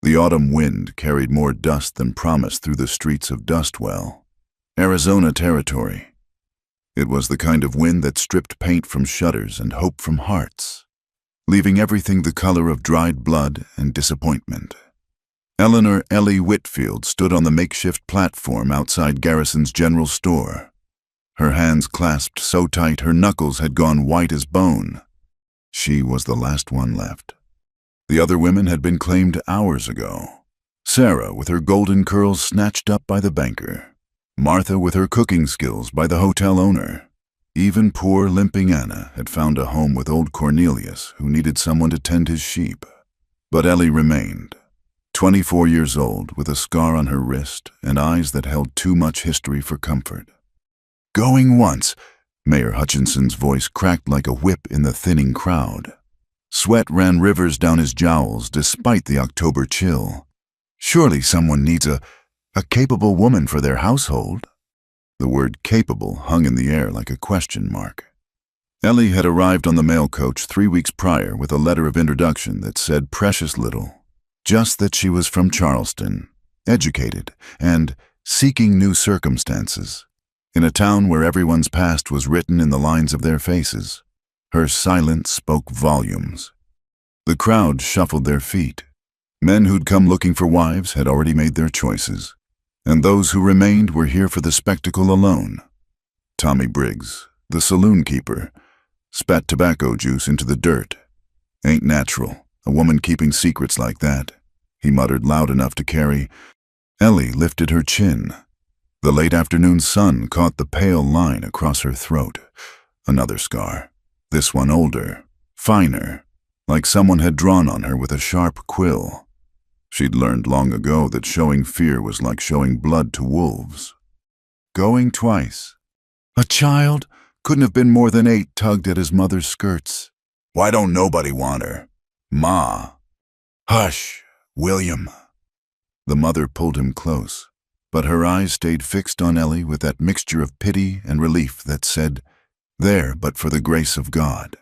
The autumn wind carried more dust than promised through the streets of Dustwell, Arizona territory. It was the kind of wind that stripped paint from shutters and hope from hearts, leaving everything the color of dried blood and disappointment. Eleanor Ellie Whitfield stood on the makeshift platform outside Garrison's general store, her hands clasped so tight her knuckles had gone white as bone. She was the last one left. The other women had been claimed hours ago. Sarah with her golden curls snatched up by the banker. Martha with her cooking skills by the hotel owner. Even poor limping Anna had found a home with old Cornelius, who needed someone to tend his sheep. But Ellie remained, 24 years old, with a scar on her wrist and eyes that held too much history for comfort. "Going once," Mayor Hutchinson's voice cracked like a whip in the thinning crowd. Sweat ran rivers down his jowls despite the October chill. "Surely someone needs a capable woman for their household." The word capable hung in the air like a question mark. Ellie had arrived on the mail coach 3 weeks prior with a letter of introduction that said precious little, just that she was from Charleston, educated, and seeking new circumstances. In a town where everyone's past was written in the lines of their faces, her silence spoke volumes. The crowd shuffled their feet. Men who'd come looking for wives had already made their choices, and those who remained were here for the spectacle alone. Tommy Briggs, the saloon keeper, spat tobacco juice into the dirt. "Ain't natural, a woman keeping secrets like that," he muttered loud enough to carry. Ellie lifted her chin. The late afternoon sun caught the pale line across her throat. Another scar, this one older, finer, like someone had drawn on her with a sharp quill. She'd learned long ago that showing fear was like showing blood to wolves. Going twice. A child couldn't have been more than 8 tugged at his mother's skirts. "Why don't nobody want her? Ma." "Hush, William." The mother pulled him close, but her eyes stayed fixed on Ellie with that mixture of pity and relief that said, "There but for the grace of God."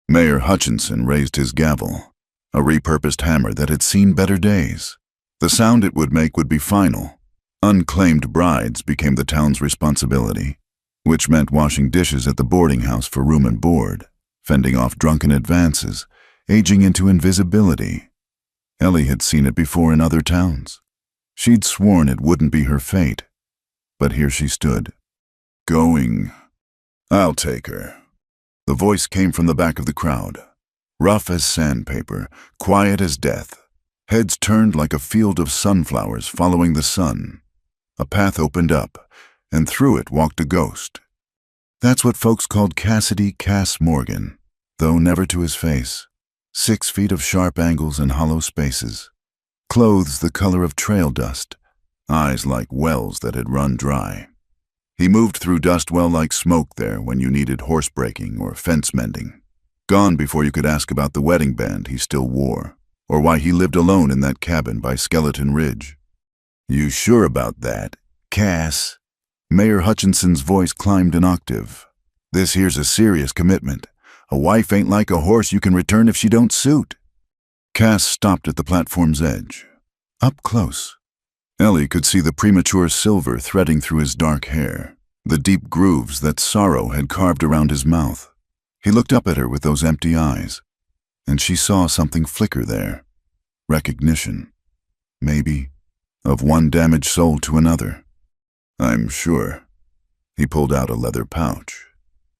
Mayor Hutchinson raised his gavel, a repurposed hammer that had seen better days. The sound it would make would be final. Unclaimed brides became the town's responsibility, which meant washing dishes at the boarding house for room and board, fending off drunken advances, aging into invisibility. Ellie had seen it before in other towns. She'd sworn it wouldn't be her fate, but here she stood. "Going. I'll take her." The voice came from the back of the crowd, rough as sandpaper, quiet as death, heads turned like a field of sunflowers following the sun. A path opened up, and through it walked a ghost. That's what folks called Cassidy Cass Morgan, though never to his face. 6 feet of sharp angles and hollow spaces. Clothes the color of trail dust, eyes like wells that had run dry. He moved through Dustwell like smoke there when you needed horse breaking or fence mending. Gone before you could ask about the wedding band he still wore, or why he lived alone in that cabin by Skeleton Ridge. "You sure about that, Cass?" Mayor Hutchinson's voice climbed an octave. "This here's a serious commitment. A wife ain't like a horse you can return if she don't suit." Cass stopped at the platform's edge. Up close, Ellie could see the premature silver threading through his dark hair, the deep grooves that sorrow had carved around his mouth. He looked up at her with those empty eyes, and she saw something flicker there. Recognition, maybe, of one damaged soul to another. "I'm sure." He pulled out a leather pouch,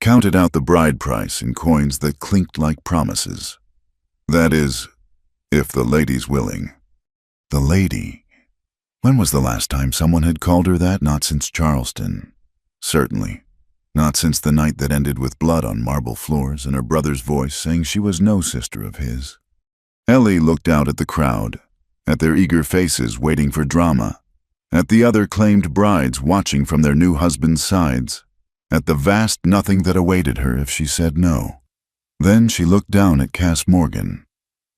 counted out the bride price in coins that clinked like promises. "That is, if the lady's willing." The lady. When was the last time someone had called her that? Not since Charleston. Certainly. Not since the night that ended with blood on marble floors and her brother's voice saying she was no sister of his. Ellie looked out at the crowd, at their eager faces waiting for drama, at the other claimed brides watching from their new husbands' sides, at the vast nothing that awaited her if she said no. Then she looked down at Cass Morgan,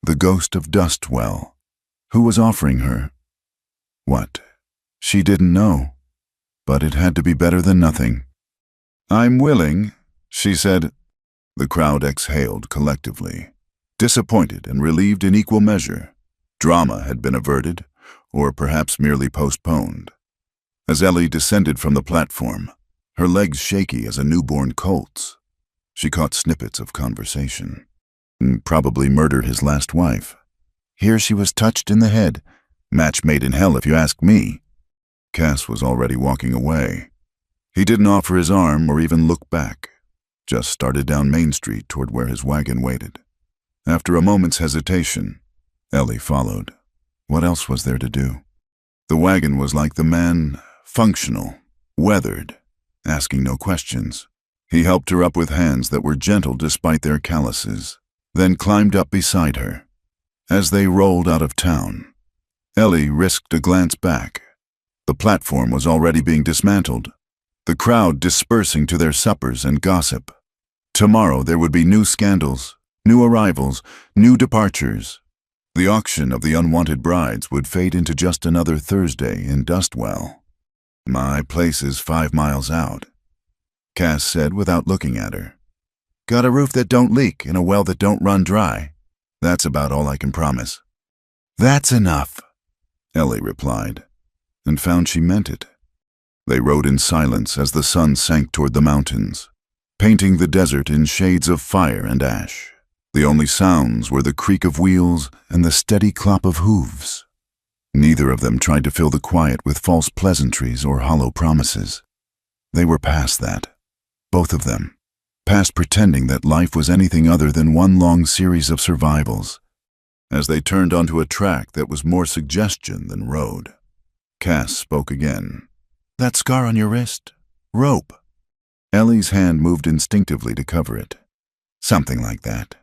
the ghost of Dustwell, who was offering her. What? She didn't know, but it had to be better than nothing. "I'm willing," she said. The crowd exhaled collectively, disappointed and relieved in equal measure. Drama had been averted, or perhaps merely postponed. As Ellie descended from the platform, her legs shaky as a newborn colt's, she caught snippets of conversation. Probably murdered his last wife. Here she was touched in the head. Match made in hell if you ask me. Cass was already walking away. He didn't offer his arm or even look back, just started down Main Street toward where his wagon waited. After a moment's hesitation, Ellie followed. What else was there to do? The wagon was like the man, functional, weathered, asking no questions. He helped her up with hands that were gentle despite their calluses, then climbed up beside her. As they rolled out of town, Ellie risked a glance back. The platform was already being dismantled, the crowd dispersing to their suppers and gossip. Tomorrow there would be new scandals, new arrivals, new departures. The auction of the unwanted brides would fade into just another Thursday in Dustwell. My place is 5 miles out, Cass said without looking at her. Got a roof that don't leak and a well that don't run dry. That's about all I can promise. That's enough, Ellie replied, and found she meant it. They rode in silence as the sun sank toward the mountains, painting the desert in shades of fire and ash. The only sounds were the creak of wheels and the steady clop of hooves. Neither of them tried to fill the quiet with false pleasantries or hollow promises. They were past that, both of them, past pretending that life was anything other than one long series of survivals. As they turned onto a track that was more suggestion than road, Cass spoke again. That scar on your wrist? Rope. Ellie's hand moved instinctively to cover it. Something like that.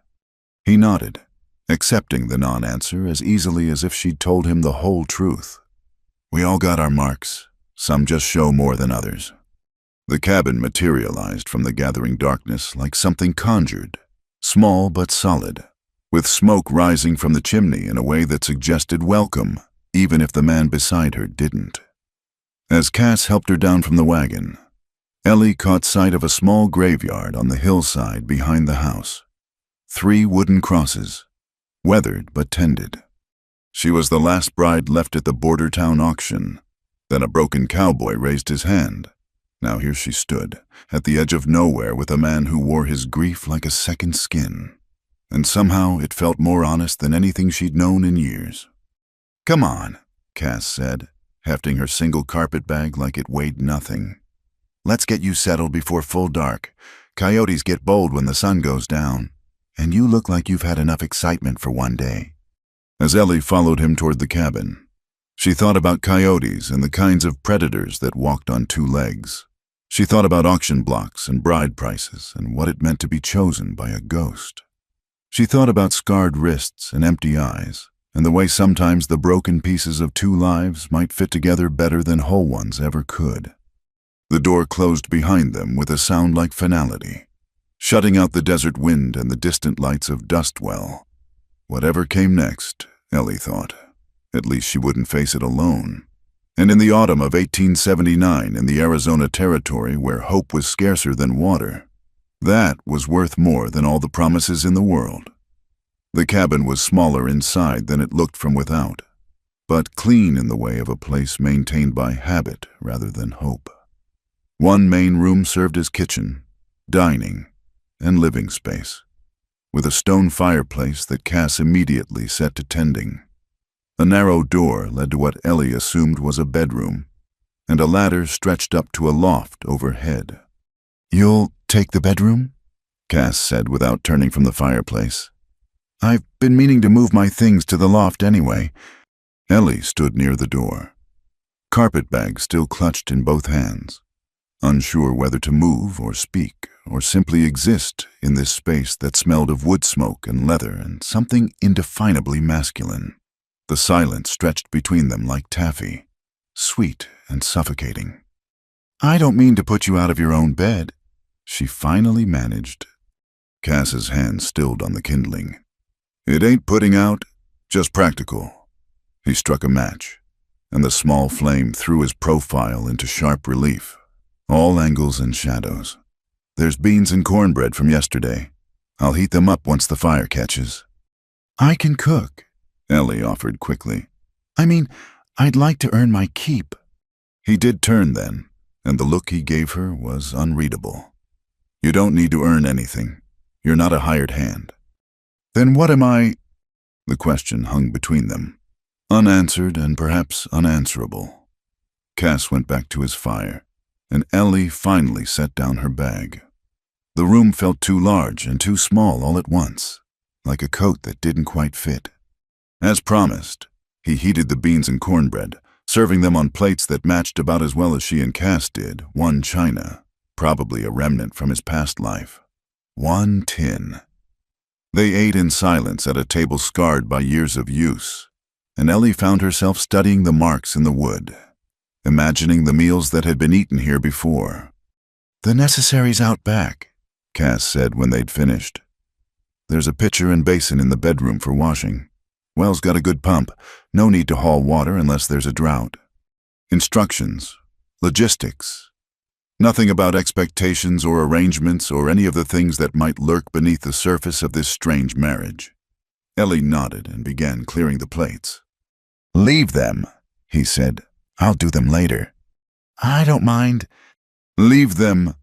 He nodded, accepting the non-answer as easily as if she'd told him the whole truth. We all got our marks. Some just show more than others. The cabin materialized from the gathering darkness like something conjured, small but solid, with smoke rising from the chimney in a way that suggested welcome, even if the man beside her didn't. As Cass helped her down from the wagon, Ellie caught sight of a small graveyard on the hillside behind the house. 3 wooden crosses, weathered but tended. She was the last bride left at the border town auction. Then a broken cowboy raised his hand. Now here she stood, at the edge of nowhere with a man who wore his grief like a second skin. And somehow it felt more honest than anything she'd known in years. Come on, Cass said, hefting her single carpet bag like it weighed nothing. Let's get you settled before full dark. Coyotes get bold when the sun goes down. And you look like you've had enough excitement for one day. As Ellie followed him toward the cabin, she thought about coyotes and the kinds of predators that walked on 2 legs. She thought about auction blocks and bride prices and what it meant to be chosen by a ghost. She thought about scarred wrists and empty eyes, and the way sometimes the broken pieces of 2 lives might fit together better than whole ones ever could. The door closed behind them with a sound like finality, shutting out the desert wind and the distant lights of Dustwell. Whatever came next, Ellie thought, at least she wouldn't face it alone. And in the autumn of 1879, in the Arizona Territory where hope was scarcer than water, that was worth more than all the promises in the world. The cabin was smaller inside than it looked from without, but clean in the way of a place maintained by habit rather than hope. One main room served as kitchen, dining, and living space, with a stone fireplace that Cass immediately set to tending. A narrow door led to what Ellie assumed was a bedroom, and a ladder stretched up to a loft overhead. You'll take the bedroom? Cass said without turning from the fireplace. I've been meaning to move my things to the loft anyway. Ellie stood near the door, carpetbag still clutched in both hands, unsure whether to move or speak or simply exist in this space that smelled of wood smoke and leather and something indefinably masculine. The silence stretched between them like taffy, sweet and suffocating. I don't mean to put you out of your own bed, she finally managed. Cass's hand stilled on the kindling. It ain't putting out, just practical. He struck a match, and the small flame threw his profile into sharp relief, all angles and shadows. There's beans and cornbread from yesterday. I'll heat them up once the fire catches. I can cook, Ellie offered quickly. I mean, I'd like to earn my keep. He did turn then, and the look he gave her was unreadable. You don't need to earn anything. You're not a hired hand. Then what am I? The question hung between them, unanswered and perhaps unanswerable. Cass went back to his fire, and Ellie finally set down her bag. The room felt too large and too small all at once, like a coat that didn't quite fit. As promised, he heated the beans and cornbread, serving them on plates that matched about as well as she and Cass did, one china, probably a remnant from his past life. One tin. They ate in silence at a table scarred by years of use, and Ellie found herself studying the marks in the wood, imagining the meals that had been eaten here before. The necessaries out back, Cass said when they'd finished. There's a pitcher and basin in the bedroom for washing. Well's got a good pump. No need to haul water unless there's a drought. Instructions. Logistics. Nothing about expectations or arrangements or any of the things that might lurk beneath the surface of this strange marriage. Ellie nodded and began clearing the plates. Leave them, he said. I'll do them later. I don't mind. Leave them.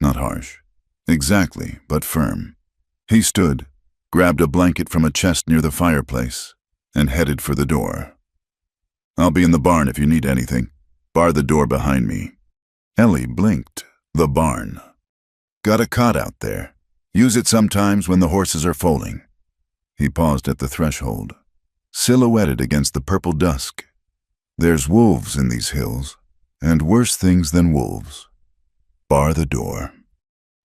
Not harsh. Exactly, but firm. He stood, grabbed a blanket from a chest near the fireplace, and headed for the door. I'll be in the barn if you need anything. Bar the door behind me. Ellie blinked. The barn. Got a cot out there. Use it sometimes when the horses are foaling. He paused at the threshold, silhouetted against the purple dusk. There's wolves in these hills, and worse things than wolves. Bar the door.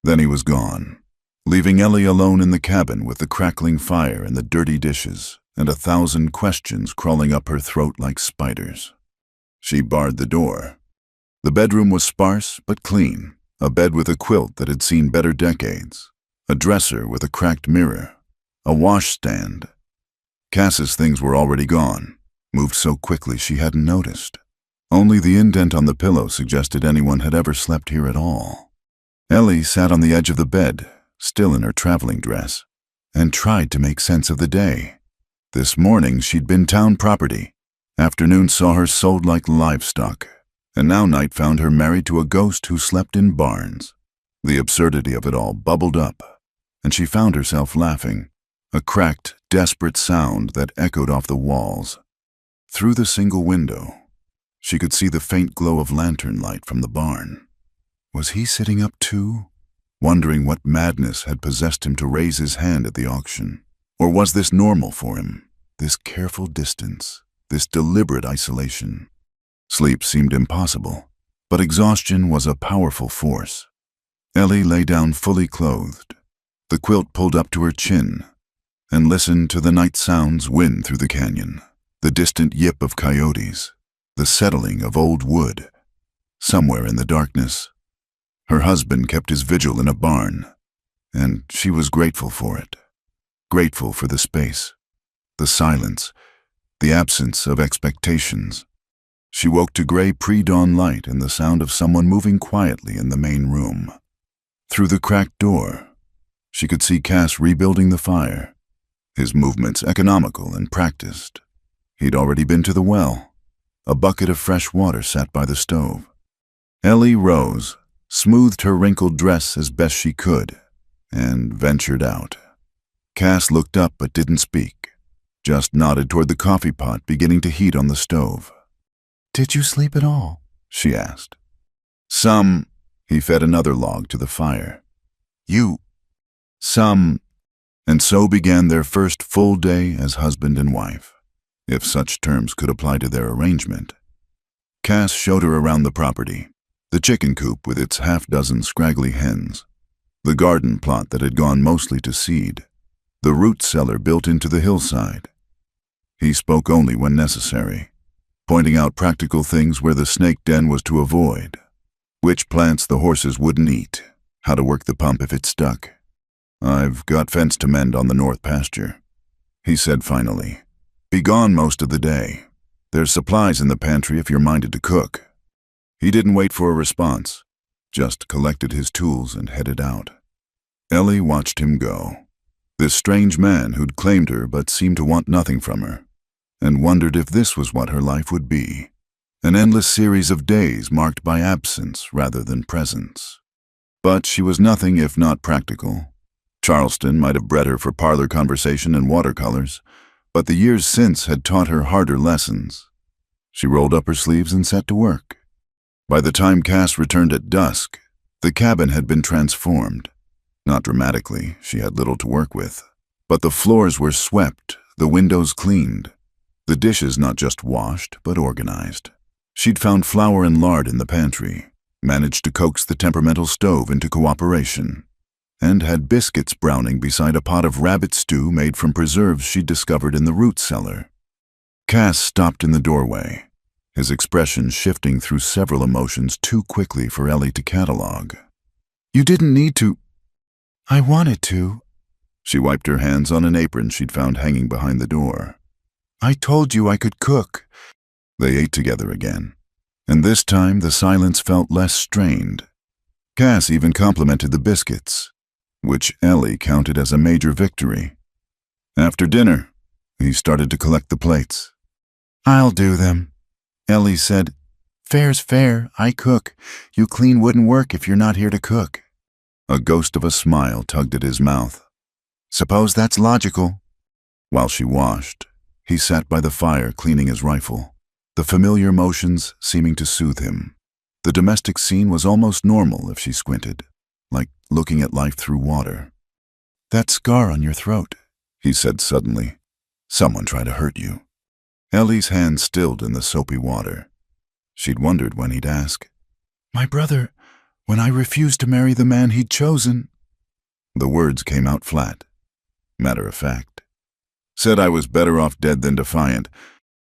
Then he was gone, leaving Ellie alone in the cabin with the crackling fire and the dirty dishes and 1,000 questions crawling up her throat like spiders. She barred the door. The bedroom was sparse but clean, a bed with a quilt that had seen better decades, a dresser with a cracked mirror, a washstand. Cass's things were already gone, moved so quickly she hadn't noticed. Only the indent on the pillow suggested anyone had ever slept here at all. Ellie sat on the edge of the bed, still in her traveling dress, and tried to make sense of the day. This morning she'd been town property. Afternoon saw her sold like livestock, and now night found her married to a ghost who slept in barns. The absurdity of it all bubbled up, and she found herself laughing, a cracked, desperate sound that echoed off the walls. Through the single window, she could see the faint glow of lantern light from the barn. Was he sitting up too, wondering what madness had possessed him to raise his hand at the auction? Or was this normal for him, this careful distance, this deliberate isolation? Sleep seemed impossible, but exhaustion was a powerful force. Ellie lay down fully clothed, the quilt pulled up to her chin, and listened to the night sounds win through the canyon, the distant yip of coyotes, the settling of old wood. Somewhere in the darkness, her husband kept his vigil in a barn, and she was grateful for it. Grateful for the space, the silence, the absence of expectations. She woke to gray pre-dawn light and the sound of someone moving quietly in the main room. Through the cracked door, she could see Cass rebuilding the fire, his movements economical and practiced. He'd already been to the well. A bucket of fresh water sat by the stove. Ellie rose, smoothed her wrinkled dress as best she could, and ventured out. Cass looked up but didn't speak, just nodded toward the coffee pot beginning to heat on the stove. "Did you sleep at all?" she asked. "Some," he fed another log to the fire. "Some," and so began their first full day as husband and wife, if such terms could apply to their arrangement. Cass showed her around the property, the chicken coop with its half-dozen scraggly hens, the garden plot that had gone mostly to seed, the root cellar built into the hillside. He spoke only when necessary, pointing out practical things where the snake den was to avoid, which plants the horses wouldn't eat, how to work the pump if it stuck. "I've got fence to mend on the north pasture," he said finally. "Be gone most of the day. There's supplies in the pantry if you're minded to cook." He didn't wait for a response, just collected his tools and headed out. Ellie watched him go, This strange man who'd claimed her but seemed to want nothing from her, and wondered if this was what her life would be. An endless series of days marked by absence rather than presence. But she was nothing if not practical. Charleston might have bred her for parlor conversation and watercolors, but the years since had taught her harder lessons. She rolled up her sleeves and set to work. By the time Cass returned at dusk, the cabin had been transformed. Not dramatically, she had little to work with, but the floors were swept, the windows cleaned, the dishes not just washed, but organized. She'd found flour and lard in the pantry, managed to coax the temperamental stove into cooperation, and had biscuits browning beside a pot of rabbit stew made from preserves she'd discovered in the root cellar. Cass stopped in the doorway, his expression shifting through several emotions too quickly for Ellie to catalog. "You didn't need to." "I wanted to." She wiped her hands on an apron she'd found hanging behind the door. "I told you I could cook." They ate together again, and this time the silence felt less strained. Cass even complimented the biscuits, which Ellie counted as a major victory. After dinner, he started to collect the plates. "I'll do them." Ellie said, "Fair's fair, I cook. You clean wouldn't work if you're not here to cook." A ghost of a smile tugged at his mouth. "Suppose that's logical." While she washed, he sat by the fire cleaning his rifle, the familiar motions seeming to soothe him. The domestic scene was almost normal if she squinted, like looking at life through water. "That scar on your throat," he said suddenly. "Someone tried to hurt you." Ellie's hand stilled in the soapy water. She'd wondered when he'd ask. "My brother, when I refused to marry the man he'd chosen." The words came out flat, matter of fact. "Said I was better off dead than defiant.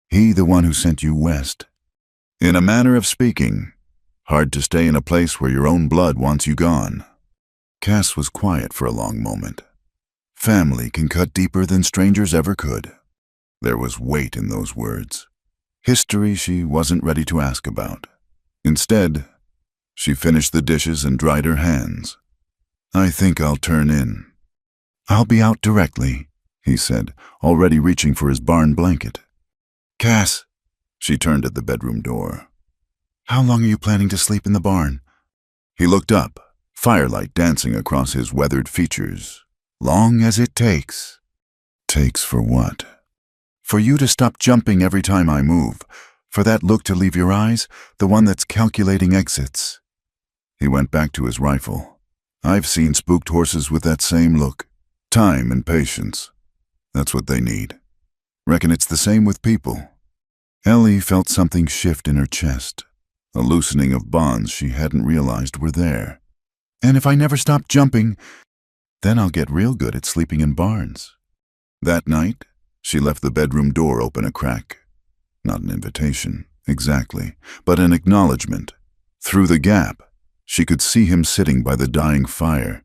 He the one who sent you west." In a manner of speaking, hard to stay in a place where your own blood wants you gone. Cass was quiet for a long moment. Family can cut deeper than strangers ever could. There was weight in those words. History she wasn't ready to ask about. Instead, she finished the dishes and dried her hands. "I think I'll turn in." "I'll be out directly," he said, already reaching for his barn blanket. "Cass," she turned at the bedroom door. "How long are you planning to sleep in the barn?" He looked up, firelight dancing across his weathered features. "Long as it takes." "Takes for what?" "For you to stop jumping every time I move, for that look to leave your eyes, the one that's calculating exits." He went back to his rifle. "I've seen spooked horses with that same look. Time and patience. That's what they need. Reckon it's the same with people." Ellie felt something shift in her chest, a loosening of bonds she hadn't realized were there. "And if I never stop jumping, then I'll get real good at sleeping in barns." That night, she left the bedroom door open a crack. Not an invitation, exactly, but an acknowledgement. Through the gap, she could see him sitting by the dying fire,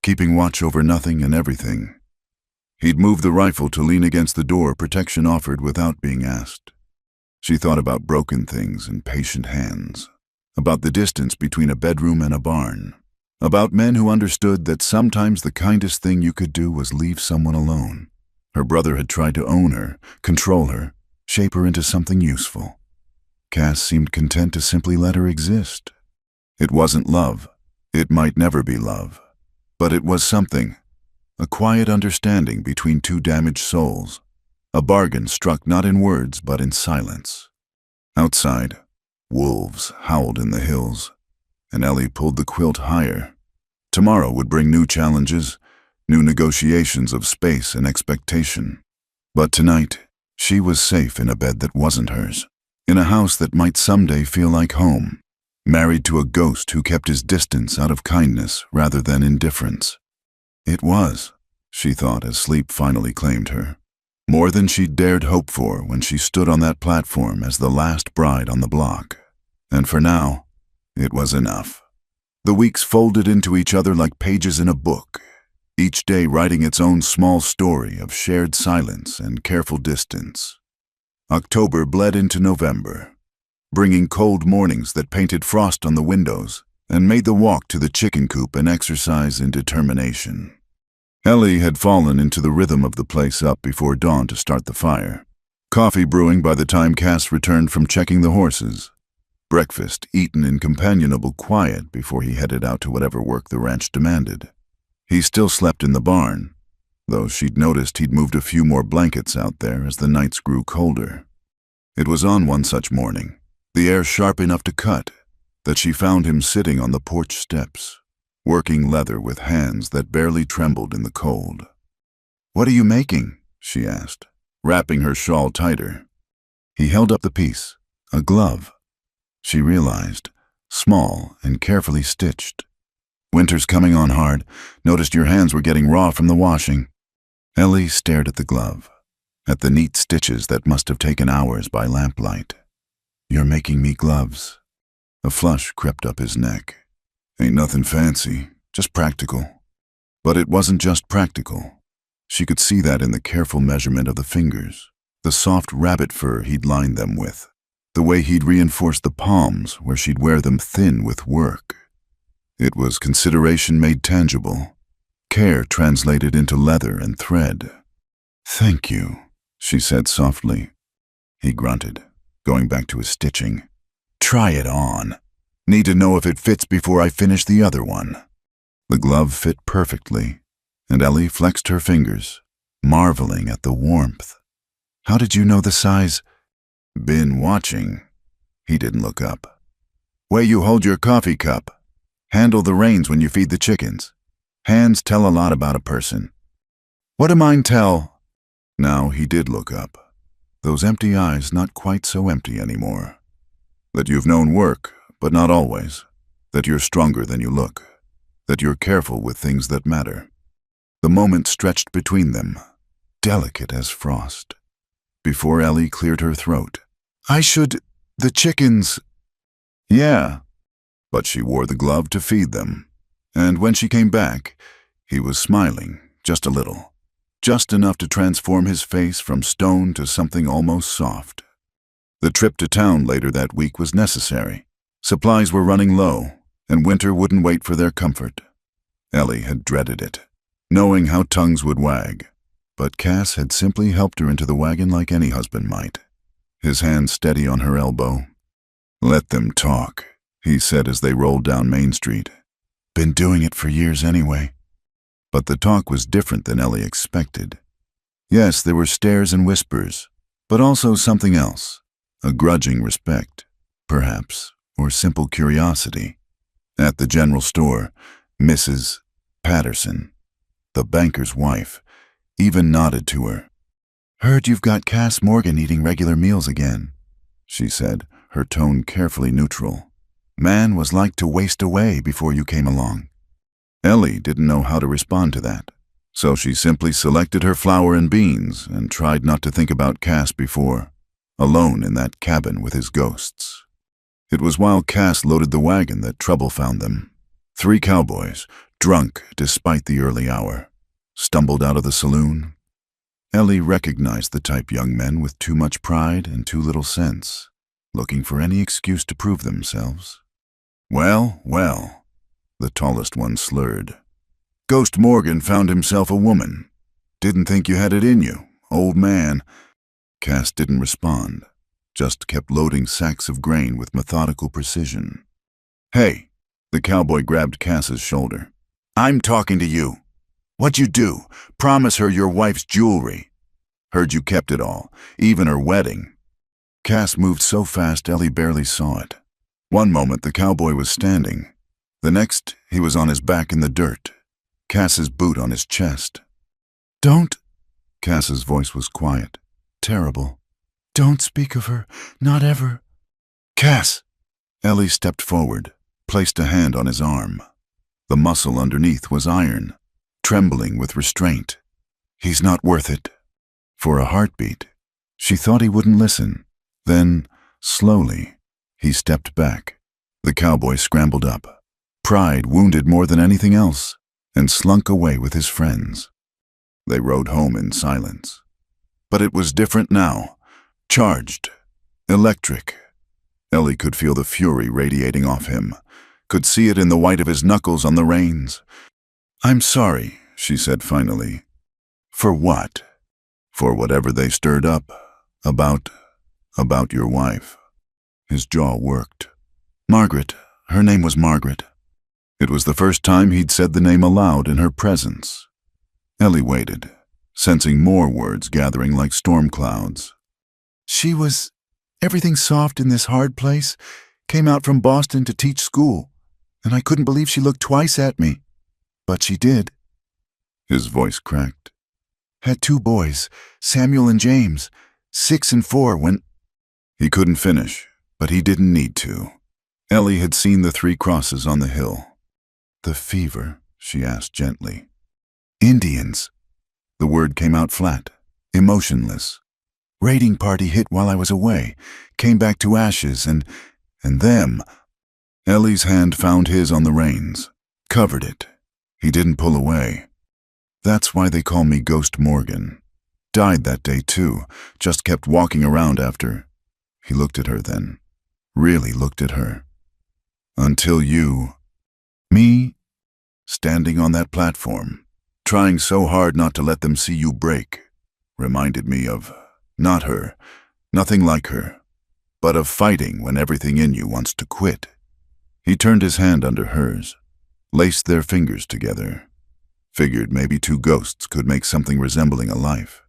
keeping watch over nothing and everything. He'd moved the rifle to lean against the door protection offered without being asked. She thought about broken things and patient hands, about the distance between a bedroom and a barn, about men who understood that sometimes the kindest thing you could do was leave someone alone. Her brother had tried to own her, control her, shape her into something useful. Cass seemed content to simply let her exist. It wasn't love. It might never be love. But it was something, a quiet understanding between two damaged souls, a bargain struck not in words but in silence. Outside, wolves howled in the hills, and Ellie pulled the quilt higher. Tomorrow would bring new challenges, new negotiations of space and expectation. But tonight, she was safe in a bed that wasn't hers, in a house that might someday feel like home, married to a ghost who kept his distance out of kindness rather than indifference. It was, she thought as sleep finally claimed her, more than she'd dared hope for when she stood on that platform as the last bride on the block. And for now, it was enough. The weeks folded into each other like pages in a book, each day writing its own small story of shared silence and careful distance. October bled into November, bringing cold mornings that painted frost on the windows and made the walk to the chicken coop an exercise in determination. Ellie had fallen into the rhythm of the place up before dawn to start the fire. Coffee brewing by the time Cass returned from checking the horses. Breakfast eaten in companionable quiet before he headed out to whatever work the ranch demanded. He still slept in the barn, though she'd noticed he'd moved a few more blankets out there as the nights grew colder. It was on one such morning, the air sharp enough to cut, that she found him sitting on the porch steps, working leather with hands that barely trembled in the cold. "What are you making?" she asked, wrapping her shawl tighter. He held up the piece, a glove. She realized, small and carefully stitched. "Winter's coming on hard. Noticed your hands were getting raw from the washing." Ellie stared at the glove, at the neat stitches that must have taken hours by lamplight. "You're making me gloves." A flush crept up his neck. "Ain't nothing fancy, just practical." But it wasn't just practical. She could see that in the careful measurement of the fingers, the soft rabbit fur he'd lined them with, the way he'd reinforced the palms where she'd wear them thin with work. It was consideration made tangible, care translated into leather and thread. "Thank you," she said softly. He grunted, going back to his stitching. "Try it on. Need to know if it fits before I finish the other one." The glove fit perfectly, and Ellie flexed her fingers, marveling at the warmth. "How did you know the size?" "Been watching." He didn't look up. "Way you hold your coffee cup. Handle the reins when you feed the chickens. Hands tell a lot about a person." "What do mine tell?" Now he did look up, those empty eyes not quite so empty anymore. "That you've known work, but not always. That you're stronger than you look. That you're careful with things that matter." The moment stretched between them, delicate as frost. Before Ellie cleared her throat, "The chickens." "Yeah." But she wore the glove to feed them, and when she came back, he was smiling, just a little, just enough to transform his face from stone to something almost soft. The trip to town later that week was necessary. Supplies were running low, and winter wouldn't wait for their comfort. Ellie had dreaded it, knowing how tongues would wag, but Cass had simply helped her into the wagon like any husband might, his hand steady on her elbow. "Let them talk," he said as they rolled down Main Street. "Been doing it for years anyway." But the talk was different than Ellie expected. Yes, there were stares and whispers, but also something else, a grudging respect, perhaps, or simple curiosity. At the general store, Mrs. Patterson, the banker's wife, even nodded to her. "Heard you've got Cass Morgan eating regular meals again," she said, her tone carefully neutral. "Man was like to waste away before you came along." Ellie didn't know how to respond to that, so she simply selected her flour and beans and tried not to think about Cass before, alone in that cabin with his ghosts. It was while Cass loaded the wagon that trouble found them. 3 cowboys, drunk despite the early hour, stumbled out of the saloon. Ellie recognized the type young men with too much pride and too little sense, looking for any excuse to prove themselves. "Well, well," the tallest one slurred. "Ghost Morgan found himself a woman. Didn't think you had it in you, old man." Cass didn't respond, just kept loading sacks of grain with methodical precision. "Hey," the cowboy grabbed Cass's shoulder. "I'm talking to you. What'd you do? Promise her your wife's jewelry. Heard you kept it all, even her wedding." Cass moved so fast Ellie barely saw it. One moment the cowboy was standing. The next, he was on his back in the dirt, Cass's boot on his chest. "Don't," Cass's voice was quiet, terrible. "Don't speak of her, not ever." "Cass!" Ellie stepped forward, placed a hand on his arm. The muscle underneath was iron, trembling with restraint. "He's not worth it." For a heartbeat, she thought he wouldn't listen. Then, slowly, he stepped back. The cowboy scrambled up, pride wounded more than anything else, and slunk away with his friends. They rode home in silence. But it was different now. Charged. Electric. Ellie could feel the fury radiating off him, could see it in the white of his knuckles on the reins. "I'm sorry," she said finally. For what? For whatever they stirred up. About your wife. His jaw worked. Margaret. Her name was Margaret. It was the first time he'd said the name aloud in her presence. Ellie waited, sensing more words gathering like storm clouds. She was everything soft in this hard place. Came out from Boston to teach school, and I couldn't believe she looked twice at me. But she did. His voice cracked. Had 2 boys, Samuel and James, 6 and 4 when... He couldn't finish, but he didn't need to. Ellie had seen the 3 crosses on the hill. The fever, she asked gently. Indians. The word came out flat, emotionless. Raiding party hit while I was away, came back to ashes, and them. Ellie's hand found his on the reins, covered it. He didn't pull away. That's why they call me Ghost Morgan. Died that day too, just kept walking around after. He looked at her then, really looked at her. Until you... Me? Standing on that platform, trying so hard not to let them see you break, reminded me of, not her, nothing like her, but of fighting when everything in you wants to quit. He turned his hand under hers, laced their fingers together, figured maybe 2 ghosts could make something resembling a life.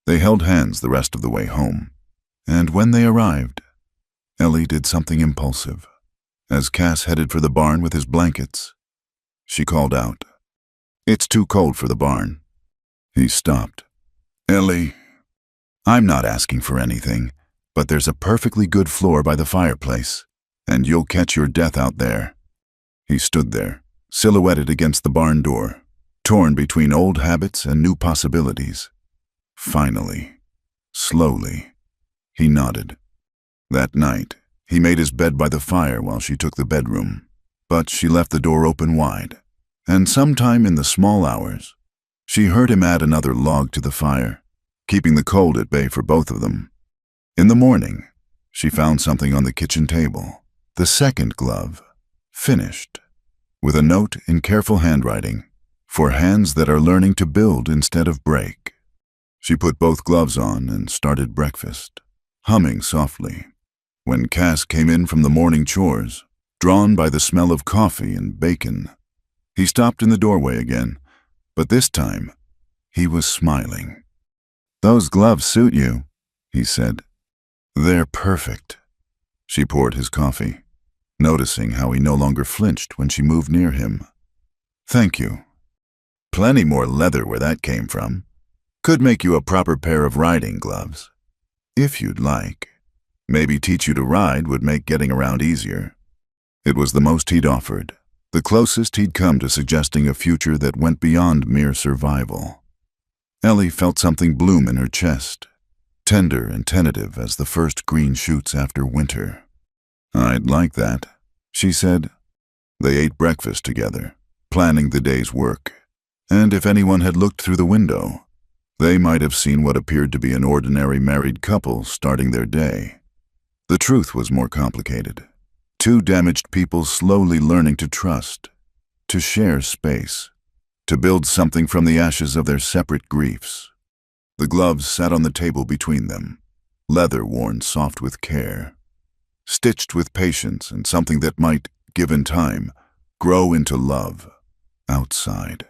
They held hands the rest of the way home, and when they arrived, Ellie did something impulsive. As Cass headed for the barn with his blankets, she called out, It's too cold for the barn. He stopped. Ellie, I'm not asking for anything, but there's a perfectly good floor by the fireplace, and you'll catch your death out there. He stood there, silhouetted against the barn door, torn between old habits and new possibilities. Finally, slowly, he nodded. That night, he made his bed by the fire while she took the bedroom, but she left the door open wide, and sometime in the small hours, she heard him add another log to the fire, keeping the cold at bay for both of them. In the morning, she found something on the kitchen table, the second glove, finished, with a note in careful handwriting, for hands that are learning to build instead of break. She put both gloves on and started breakfast, humming softly. When Cass came in from the morning chores, drawn by the smell of coffee and bacon, he stopped in the doorway again, but this time, he was smiling. Those gloves suit you, he said. They're perfect. She poured his coffee, noticing how he no longer flinched when she moved near him. Thank you. Plenty more leather where that came from. Could make you a proper pair of riding gloves. If you'd like. Maybe teach you to ride would make getting around easier. It was the most he'd offered, the closest he'd come to suggesting a future that went beyond mere survival. Ellie felt something bloom in her chest, tender and tentative as the first green shoots after winter. I'd like that, she said. They ate breakfast together, planning the day's work, and if anyone had looked through the window, they might have seen what appeared to be an ordinary married couple starting their day. The truth was more complicated. 2 damaged people slowly learning to trust, to share space, to build something from the ashes of their separate griefs. The gloves sat on the table between them, leather worn soft with care, stitched with patience and something that might, given time, grow into love, outside.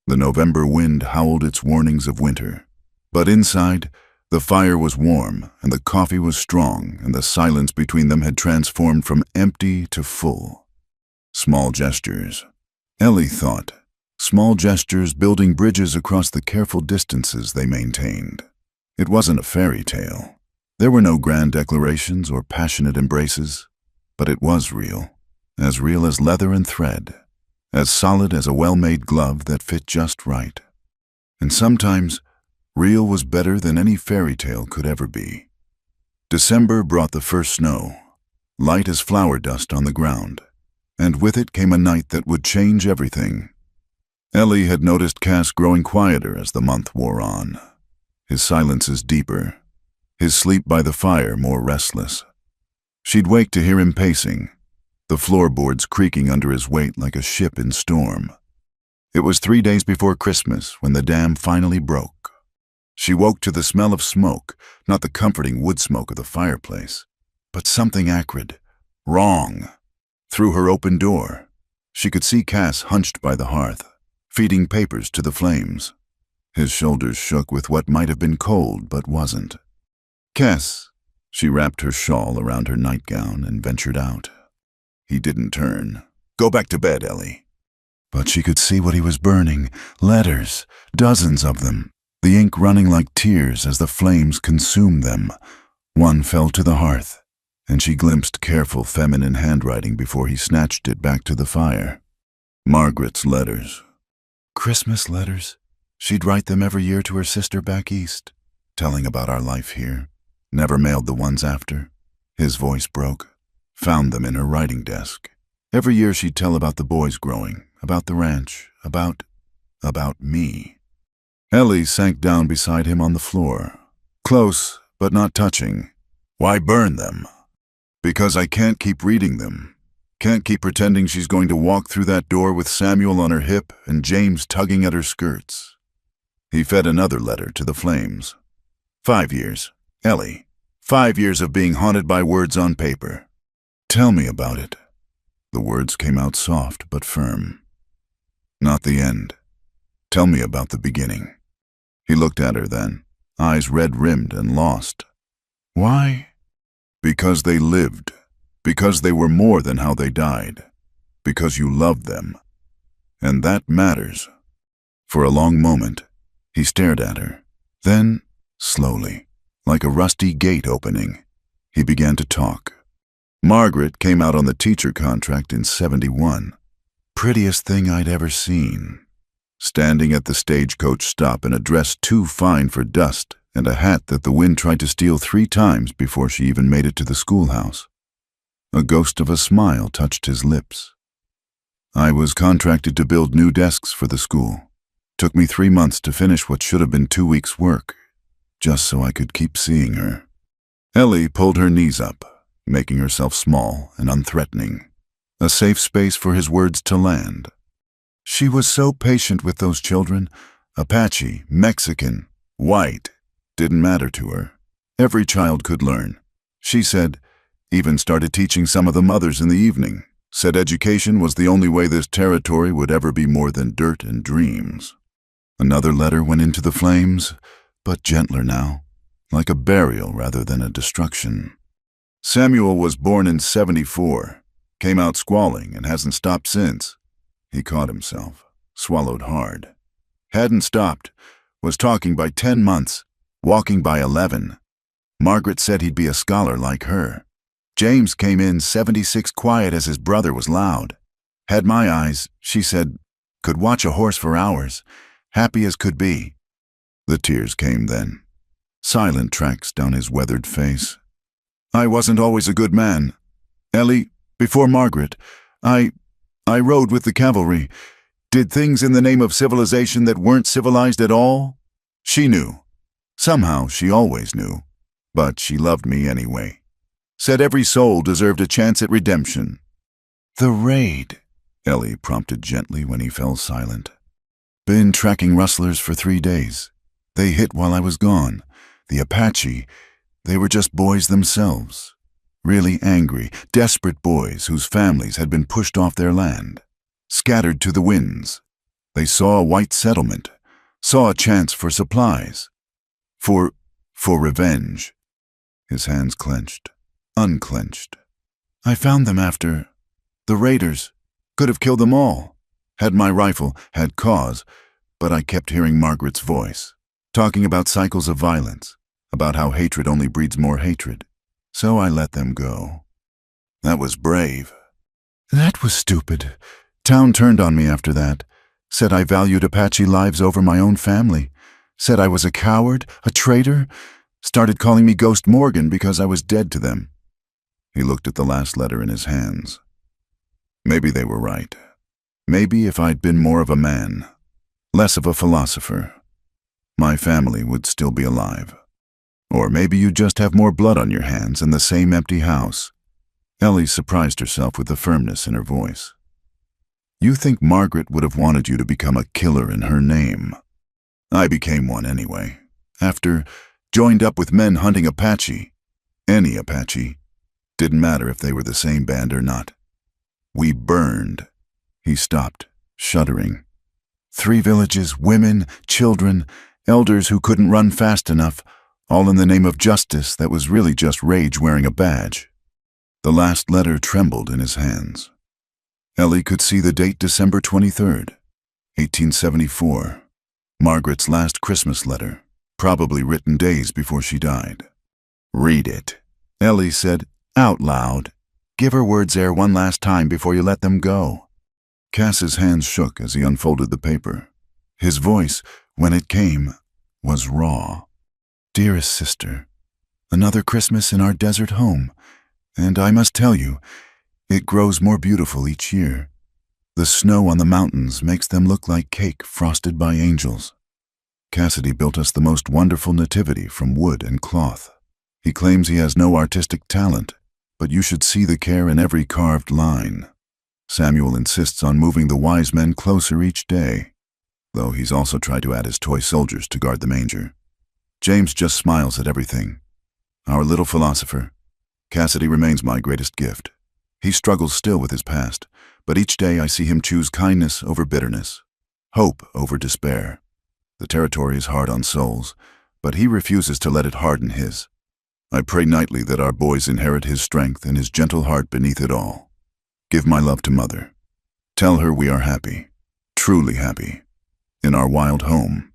The November wind howled its warnings of winter, but inside, the fire was warm and the coffee was strong and the silence between them had transformed from empty to full. Small gestures, Ellie thought, small gestures building bridges across the careful distances they maintained. It wasn't a fairy tale. There were no grand declarations or passionate embraces, but it was real as leather and thread, as solid as a well-made glove that fit just right. And sometimes, real was better than any fairy tale could ever be. December brought the first snow, light as flower dust on the ground, and with it came a night that would change everything. Ellie had noticed Cass growing quieter as the month wore on, his silences deeper, his sleep by the fire more restless. She'd wake to hear him pacing, the floorboards creaking under his weight like a ship in storm. It was 3 days before Christmas when the dam finally broke. She woke to the smell of smoke, not the comforting wood smoke of the fireplace, but something acrid, wrong. Through her open door, she could see Cass hunched by the hearth, feeding papers to the flames. His shoulders shook with what might have been cold but wasn't. "Cass," she wrapped her shawl around her nightgown and ventured out. He didn't turn. "Go back to bed, Ellie." But she could see what he was burning, letters, dozens of them, the ink running like tears as the flames consumed them. One fell to the hearth, and she glimpsed careful feminine handwriting before he snatched it back to the fire. Margaret's letters. Christmas letters. She'd write them every year to her sister back east, telling about our life here. Never mailed the ones after. His voice broke. Found them in her writing desk. Every year she'd tell about the boys growing, about the ranch, about me. Ellie sank down beside him on the floor. Close, but not touching. "Why burn them?" "Because I can't keep reading them. Can't keep pretending she's going to walk through that door with Samuel on her hip and James tugging at her skirts." He fed another letter to the flames. 5 years, Ellie. 5 years of being haunted by words on paper. "Tell me about it." The words came out soft but firm. "Not the end. Tell me about the beginning." He looked at her then, eyes red-rimmed and lost. "Why?" "Because they lived. Because they were more than how they died. Because you loved them. And that matters." For a long moment, he stared at her. Then, slowly, like a rusty gate opening, he began to talk. Margaret came out on the teacher contract in '71. Prettiest thing I'd ever seen. Standing at the stagecoach stop in a dress too fine for dust and a hat that the wind tried to steal 3 times before she even made it to the schoolhouse. A ghost of a smile touched his lips. "I was contracted to build new desks for the school. Took me 3 months to finish what should have been 2 weeks' work, just so I could keep seeing her." Ellie pulled her knees up, making herself small and unthreatening. A safe space for his words to land. She was so patient with those children. Apache, Mexican, white, didn't matter to her. Every child could learn. She said, even started teaching some of the mothers in the evening. Said education was the only way this territory would ever be more than dirt and dreams. Another letter went into the flames, but gentler now, like a burial rather than a destruction. "Samuel was born in '74, came out squalling and hasn't stopped since." He caught himself, swallowed hard. "Hadn't stopped, was talking by 10 months, walking by 11. Margaret said he'd be a scholar like her. James came in '76 quiet as his brother was loud. Had my eyes, she said, could watch a horse for hours, happy as could be." The tears came then, silent tracks down his weathered face. "I wasn't always a good man. Ellie, before Margaret, I rode with the cavalry, did things in the name of civilization that weren't civilized at all. She knew. Somehow she always knew. But she loved me anyway. Said every soul deserved a chance at redemption." "The raid," Ellie prompted gently when he fell silent. "Been tracking rustlers for 3 days. They hit while I was gone. The Apache, they were just boys themselves. Really angry, desperate boys whose families had been pushed off their land, scattered to the winds. They saw a white settlement, saw a chance for supplies, for revenge." His hands clenched, unclenched. "I found them after. The raiders. Could have killed them all. Had my rifle, had cause, but I kept hearing Margaret's voice, talking about cycles of violence, about how hatred only breeds more hatred. So I let them go." "That was brave." "That was stupid. Town turned on me after that. Said I valued Apache lives over my own family. Said I was a coward, a traitor. Started calling me Ghost Morgan because I was dead to them." He looked at the last letter in his hands. Maybe they were right. Maybe if I'd been more of a man, less of a philosopher, my family would still be alive. Or maybe you just have more blood on your hands in the same empty house. Ellie surprised herself with the firmness in her voice. You think Margaret would have wanted you to become a killer in her name. I became one anyway. Joined up with men hunting Apache. Any Apache. Didn't matter if they were the same band or not. We burned. He stopped, shuddering. 3 villages, women, children, elders who couldn't run fast enough, all in the name of justice that was really just rage wearing a badge. The last letter trembled in his hands. Ellie could see the date December 23rd, 1874. Margaret's last Christmas letter, probably written days before she died. "Read it," Ellie said, out loud. "Give her words air one last time before you let them go." Cass's hands shook as he unfolded the paper. His voice, when it came, was raw. "Dearest sister, another Christmas in our desert home, and I must tell you, it grows more beautiful each year. The snow on the mountains makes them look like cake frosted by angels. Cassidy built us the most wonderful nativity from wood and cloth. He claims he has no artistic talent, but you should see the care in every carved line. Samuel insists on moving the wise men closer each day, though he's also tried to add his toy soldiers to guard the manger. James just smiles at everything. Our little philosopher. Cassidy remains my greatest gift. He struggles still with his past, but each day I see him choose kindness over bitterness, hope over despair. The territory is hard on souls, but he refuses to let it harden his. I pray nightly that our boys inherit his strength and his gentle heart beneath it all. Give my love to Mother. Tell her we are happy, truly happy, in our wild home.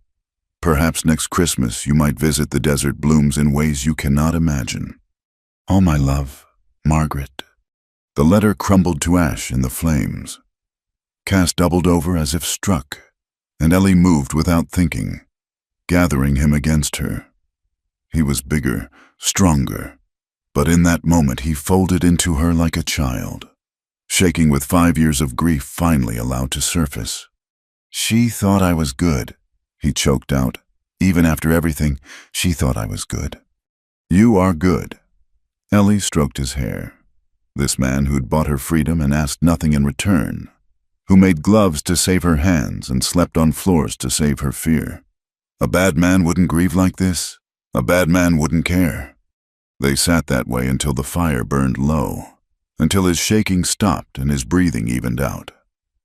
Perhaps next Christmas you might visit the desert blooms in ways you cannot imagine. All my love, Margaret." The letter crumbled to ash in the flames. Cass doubled over as if struck, and Ellie moved without thinking, gathering him against her. He was bigger, stronger, but in that moment he folded into her like a child, shaking with 5 years of grief finally allowed to surface. "She thought I was good," he choked out. "Even after everything, she thought I was good." "You are good." Ellie stroked his hair. This man who'd bought her freedom and asked nothing in return, who made gloves to save her hands and slept on floors to save her fear. A bad man wouldn't grieve like this. A bad man wouldn't care. They sat that way until the fire burned low, until his shaking stopped and his breathing evened out.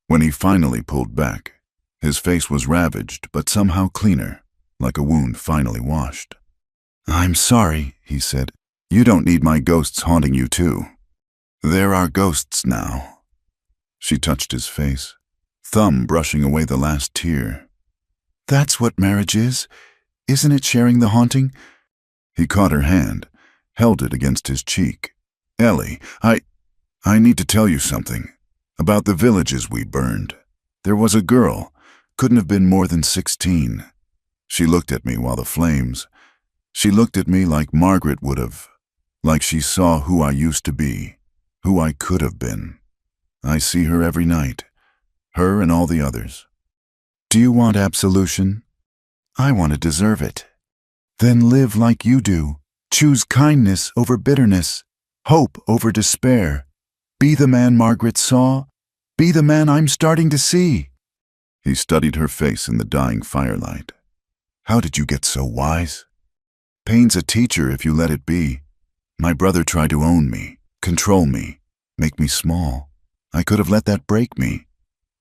When he finally pulled back, his face was ravaged but somehow cleaner, like a wound finally washed. "I'm sorry," he said. "You don't need my ghosts haunting you too. There are ghosts now." She touched his face, thumb brushing away the last tear. "That's what marriage is. Isn't it sharing the haunting?" He caught her hand, held it against his cheek. "Ellie, I need to tell you something. About the villages we burned. There was a girl, couldn't have been more than 16. She looked at me while the flames. She looked at me like Margaret would have, like she saw who I used to be, who I could have been. I see her every night, her and all the others. Do you want absolution? I want to deserve it. Then live like you do. Choose kindness over bitterness, hope over despair. Be the man Margaret saw. Be the man I'm starting to see." He studied her face in the dying firelight. "How did you get so wise? Pain's a teacher if you let it be. My brother tried to own me, control me, make me small. I could have let that break me.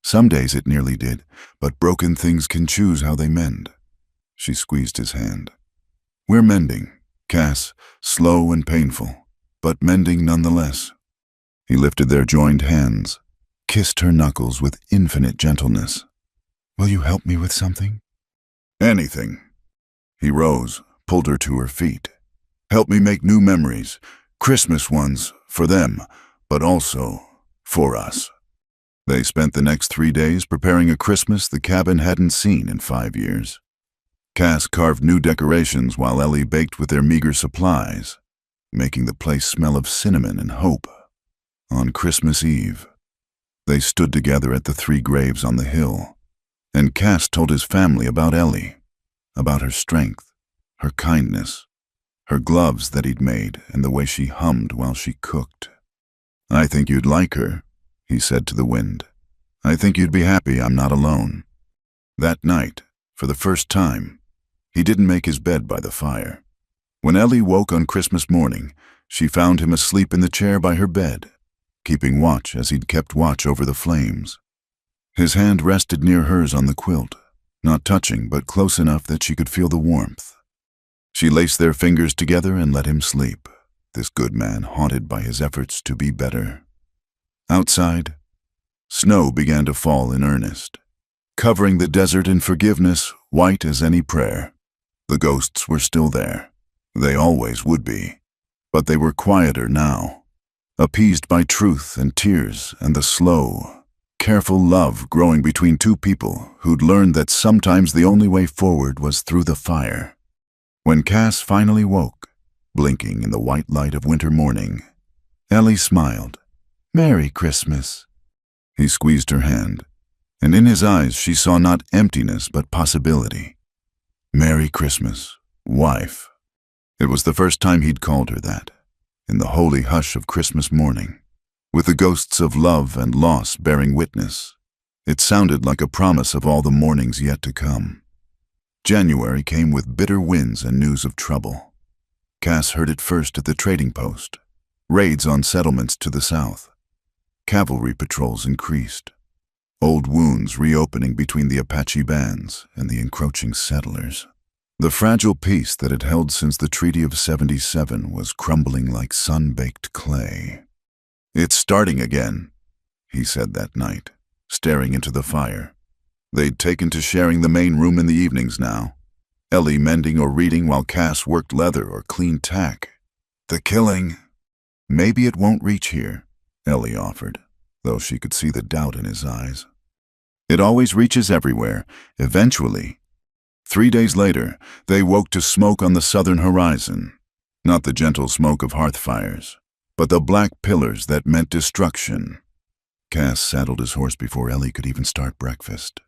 Some days it nearly did, but broken things can choose how they mend." She squeezed his hand. "We're mending, Cass, slow and painful, but mending nonetheless." He lifted their joined hands, kissed her knuckles with infinite gentleness. "Will you help me with something?" "Anything." He rose, pulled her to her feet. "Help me make new memories, Christmas ones, for them, but also for us." They spent the next 3 days preparing a Christmas the cabin hadn't seen in 5 years. Cass carved new decorations while Ellie baked with their meager supplies, making the place smell of cinnamon and hope. On Christmas Eve, they stood together at the 3 graves on the hill, and Cass told his family about Ellie, about her strength, her kindness, her gloves that he'd made, and the way she hummed while she cooked. "I think you'd like her," he said to the wind. I think you'd be happy I'm not alone." That night, for the first time, he didn't make his bed by the fire. When Ellie woke on Christmas morning, she found him asleep in the chair by her bed, keeping watch as he'd kept watch over the flames. His hand rested near hers on the quilt, not touching but close enough that she could feel the warmth. She laced their fingers together and let him sleep, this good man haunted by his efforts to be better. Outside, snow began to fall in earnest, covering the desert in forgiveness, white as any prayer. The ghosts were still there. They always would be. But they were quieter now, appeased by truth and tears and the slow, careful love growing between two people who'd learned that sometimes the only way forward was through the fire. When Cass finally woke, blinking in the white light of winter morning, Ellie smiled. "Merry Christmas." He squeezed her hand, and in his eyes she saw not emptiness but possibility. "Merry Christmas, wife." It was the first time he'd called her that, in the holy hush of Christmas morning, with the ghosts of love and loss bearing witness. It sounded like a promise of all the mornings yet to come. January came with bitter winds and news of trouble. Cass heard it first at the trading post, raids on settlements to the south. Cavalry patrols increased, old wounds reopening between the Apache bands and the encroaching settlers. The fragile peace that had held since the Treaty of 77 was crumbling like sun-baked clay. "It's starting again," he said that night, staring into the fire. They'd taken to sharing the main room in the evenings now, Ellie mending or reading while Cass worked leather or cleaned tack. "The killing—" "Maybe it won't reach here," Ellie offered, though she could see the doubt in his eyes. "It always reaches everywhere, eventually." 3 days later, they woke to smoke on the southern horizon. Not the gentle smoke of hearth fires, but the black pillars that meant destruction. Cass saddled his horse before Ellie could even start breakfast.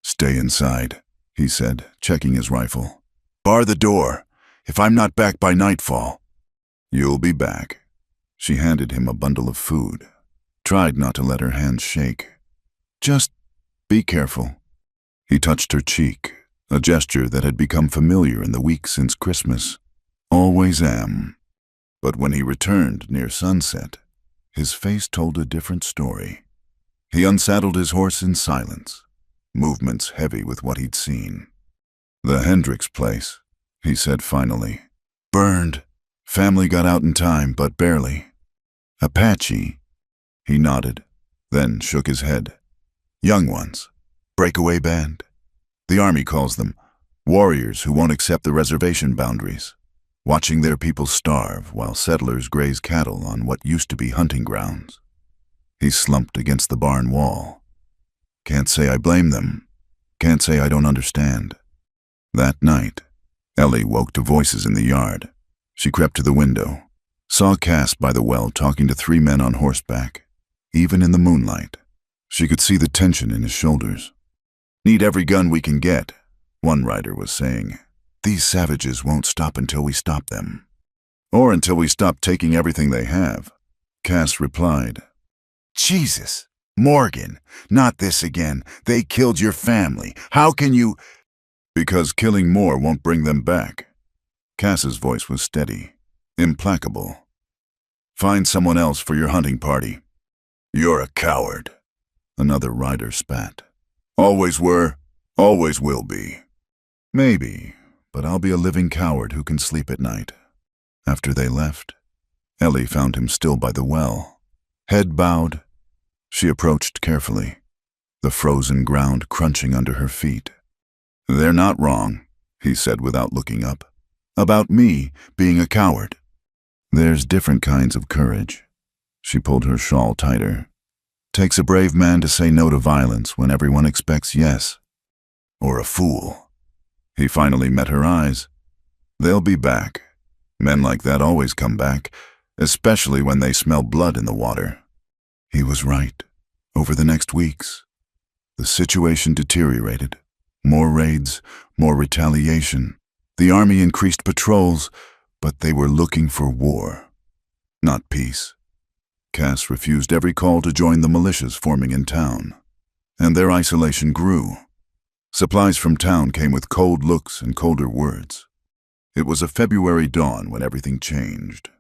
"Stay inside," he said, checking his rifle. "Bar the door. If I'm not back by nightfall." "You'll be back." She handed him a bundle of food, tried not to let her hands shake. "Just be careful." He touched her cheek, a gesture that had become familiar in the week since Christmas. "Always am." But when he returned near sunset, his face told a different story. He unsaddled his horse in silence, movements heavy with what he'd seen. "The Hendricks place," he said finally. "Burned. Family got out in time, but barely." "Apache?" He nodded, then shook his head. "Young ones. Breakaway band. The Army calls them. Warriors who won't accept the reservation boundaries, watching their people starve while settlers graze cattle on what used to be hunting grounds." He slumped against the barn wall. "Can't say I blame them. Can't say I don't understand." That night, Ellie woke to voices in the yard. She crept to the window, saw Cass by the well talking to 3 men on horseback. Even in the moonlight, she could see the tension in his shoulders. "Need every gun we can get," one rider was saying. "These savages won't stop until we stop them." "Or until we stop taking everything they have," Cass replied. "Jesus, Morgan, not this again. They killed your family. How can you—" "Because killing more won't bring them back." Cass's voice was steady, implacable. "Find someone else for your hunting party." "You're a coward," another rider spat. "Always were, always will be." "Maybe, but I'll be a living coward who can sleep at night." After they left, Ellie found him still by the well, head bowed. She approached carefully, the frozen ground crunching under her feet. "They're not wrong," he said without looking up. "About me being a coward." "There's different kinds of courage." She pulled her shawl tighter. "Takes a brave man to say no to violence when everyone expects yes. Or a fool." He finally met her eyes. "They'll be back. Men like that always come back, especially when they smell blood in the water." He was right. Over the next weeks, the situation deteriorated. More raids, more retaliation. The Army increased patrols, but they were looking for war, not peace. Cass refused every call to join the militias forming in town. and their isolation grew. Supplies from town came with cold looks and colder words. It was a February dawn when everything changed.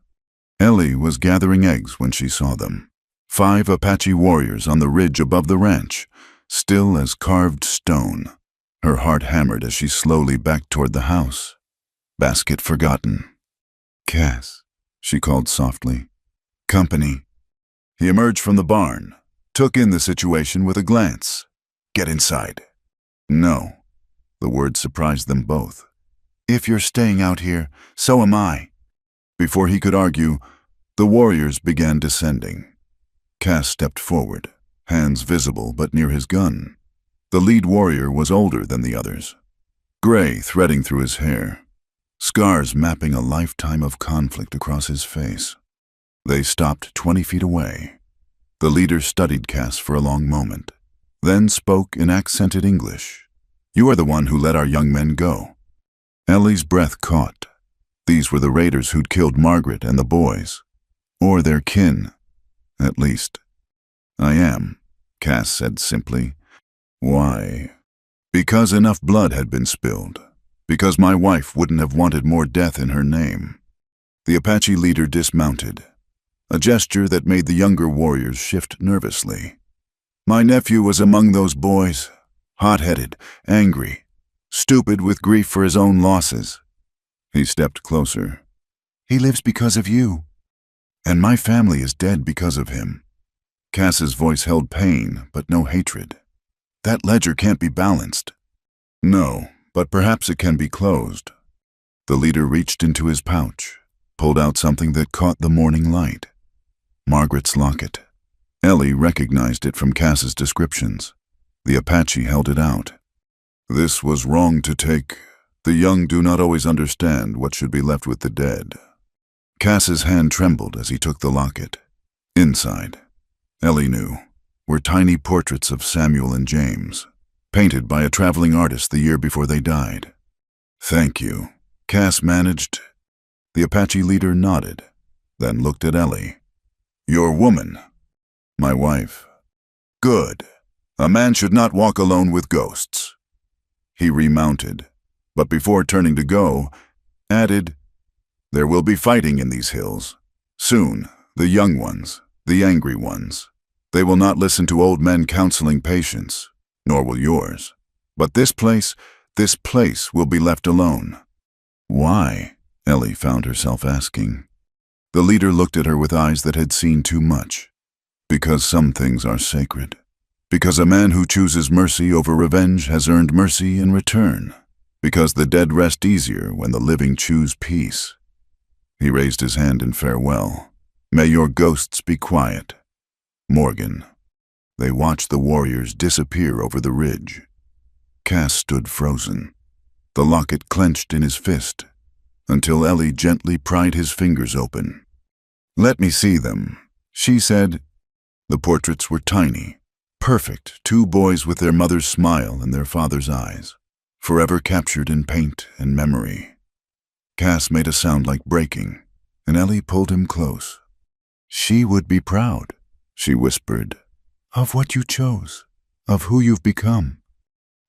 Ellie was gathering eggs when she saw them. 5 Apache warriors on the ridge above the ranch, still as carved stone. Her heart hammered as she slowly backed toward the house. Basket forgotten. "Cass," she called softly. "Company." He emerged from the barn, took in the situation with a glance. "Get inside." "No." The word surprised them both. "If you're staying out here, so am I." Before he could argue, the warriors began descending. Cass stepped forward, hands visible but near his gun. The lead warrior was older than the others, gray threading through his hair, scars mapping a lifetime of conflict across his face. They stopped 20 feet away. The leader studied Cass for a long moment, then spoke in accented English. "You are the one who let our young men go." Ellie's breath caught. These were the raiders who'd killed Margaret and the boys, or their kin, at least. "I am," Cass said simply. "Why?" "Because enough blood had been spilled. Because my wife wouldn't have wanted more death in her name." The Apache leader dismounted, a gesture that made the younger warriors shift nervously. "My nephew was among those boys, hot-headed, angry, stupid with grief for his own losses." He stepped closer. "He lives because of you, and my family is dead because of him." Cass's voice held pain, but no hatred. "That ledger can't be balanced." "No, but perhaps it can be closed." The leader reached into his pouch, pulled out something that caught the morning light. Margaret's locket. Ellie recognized it from Cass's descriptions. The Apache held it out. "This was wrong to take. The young do not always understand what should be left with the dead." Cass's hand trembled as he took the locket. Inside, Ellie knew, were tiny portraits of Samuel and James, painted by a traveling artist the year before they died. "Thank you," Cass managed. The Apache leader nodded, then looked at Ellie. "Your woman." "My wife." "Good. A man should not walk alone with ghosts." He remounted, but before turning to go, added, "There will be fighting in these hills. Soon, the young ones, the angry ones. They will not listen to old men counseling patience, nor will yours. But this place will be left alone." "Why?" Ellie found herself asking. The leader looked at her with eyes that had seen too much. "Because some things are sacred. Because a man who chooses mercy over revenge has earned mercy in return. Because the dead rest easier when the living choose peace." He raised his hand in farewell. "May your ghosts be quiet." Morgan. They watched the warriors disappear over the ridge. Cass stood frozen, the locket clenched in his fist, until Ellie gently pried his fingers open. "Let me see them," she said. The portraits were tiny, perfect, 2 boys with their mother's smile and their father's eyes, forever captured in paint and memory. Cass made a sound like breaking, and Ellie pulled him close. "She would be proud," she whispered, "of what you chose, of who you've become."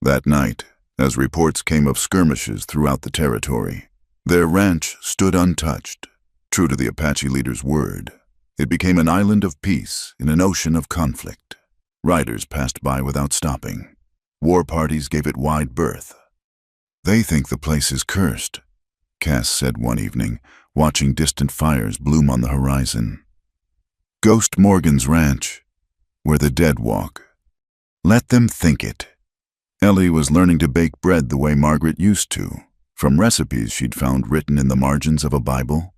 That night, as reports came of skirmishes throughout the territory, their ranch stood untouched, true to the Apache leader's word. It became an island of peace in an ocean of conflict. Riders passed by without stopping. War parties gave it wide berth. "They think the place is cursed," Cass said one evening, watching distant fires bloom on the horizon. "Ghost Morgan's ranch, where the dead walk. Let them think it." Ellie was learning to bake bread the way Margaret used to, from recipes she'd found written in the margins of a Bible.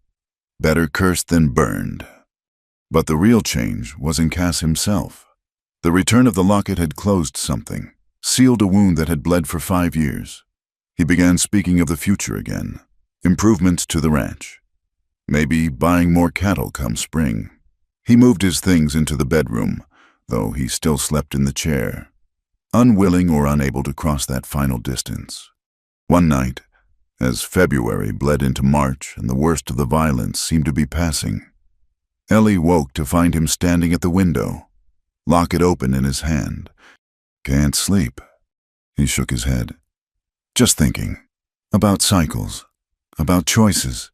Better cursed than burned. But the real change was in Cass himself. The return of the locket had closed something, sealed a wound that had bled for 5 years. He began speaking of the future again, improvements to the ranch, maybe buying more cattle come spring. He moved his things into the bedroom, though he still slept in the chair, unwilling or unable to cross that final distance. One night, as February bled into March and the worst of the violence seemed to be passing, Ellie woke to find him standing at the window, locket open in his hand. Can't sleep. He shook his head. Just thinking. About cycles. About choices.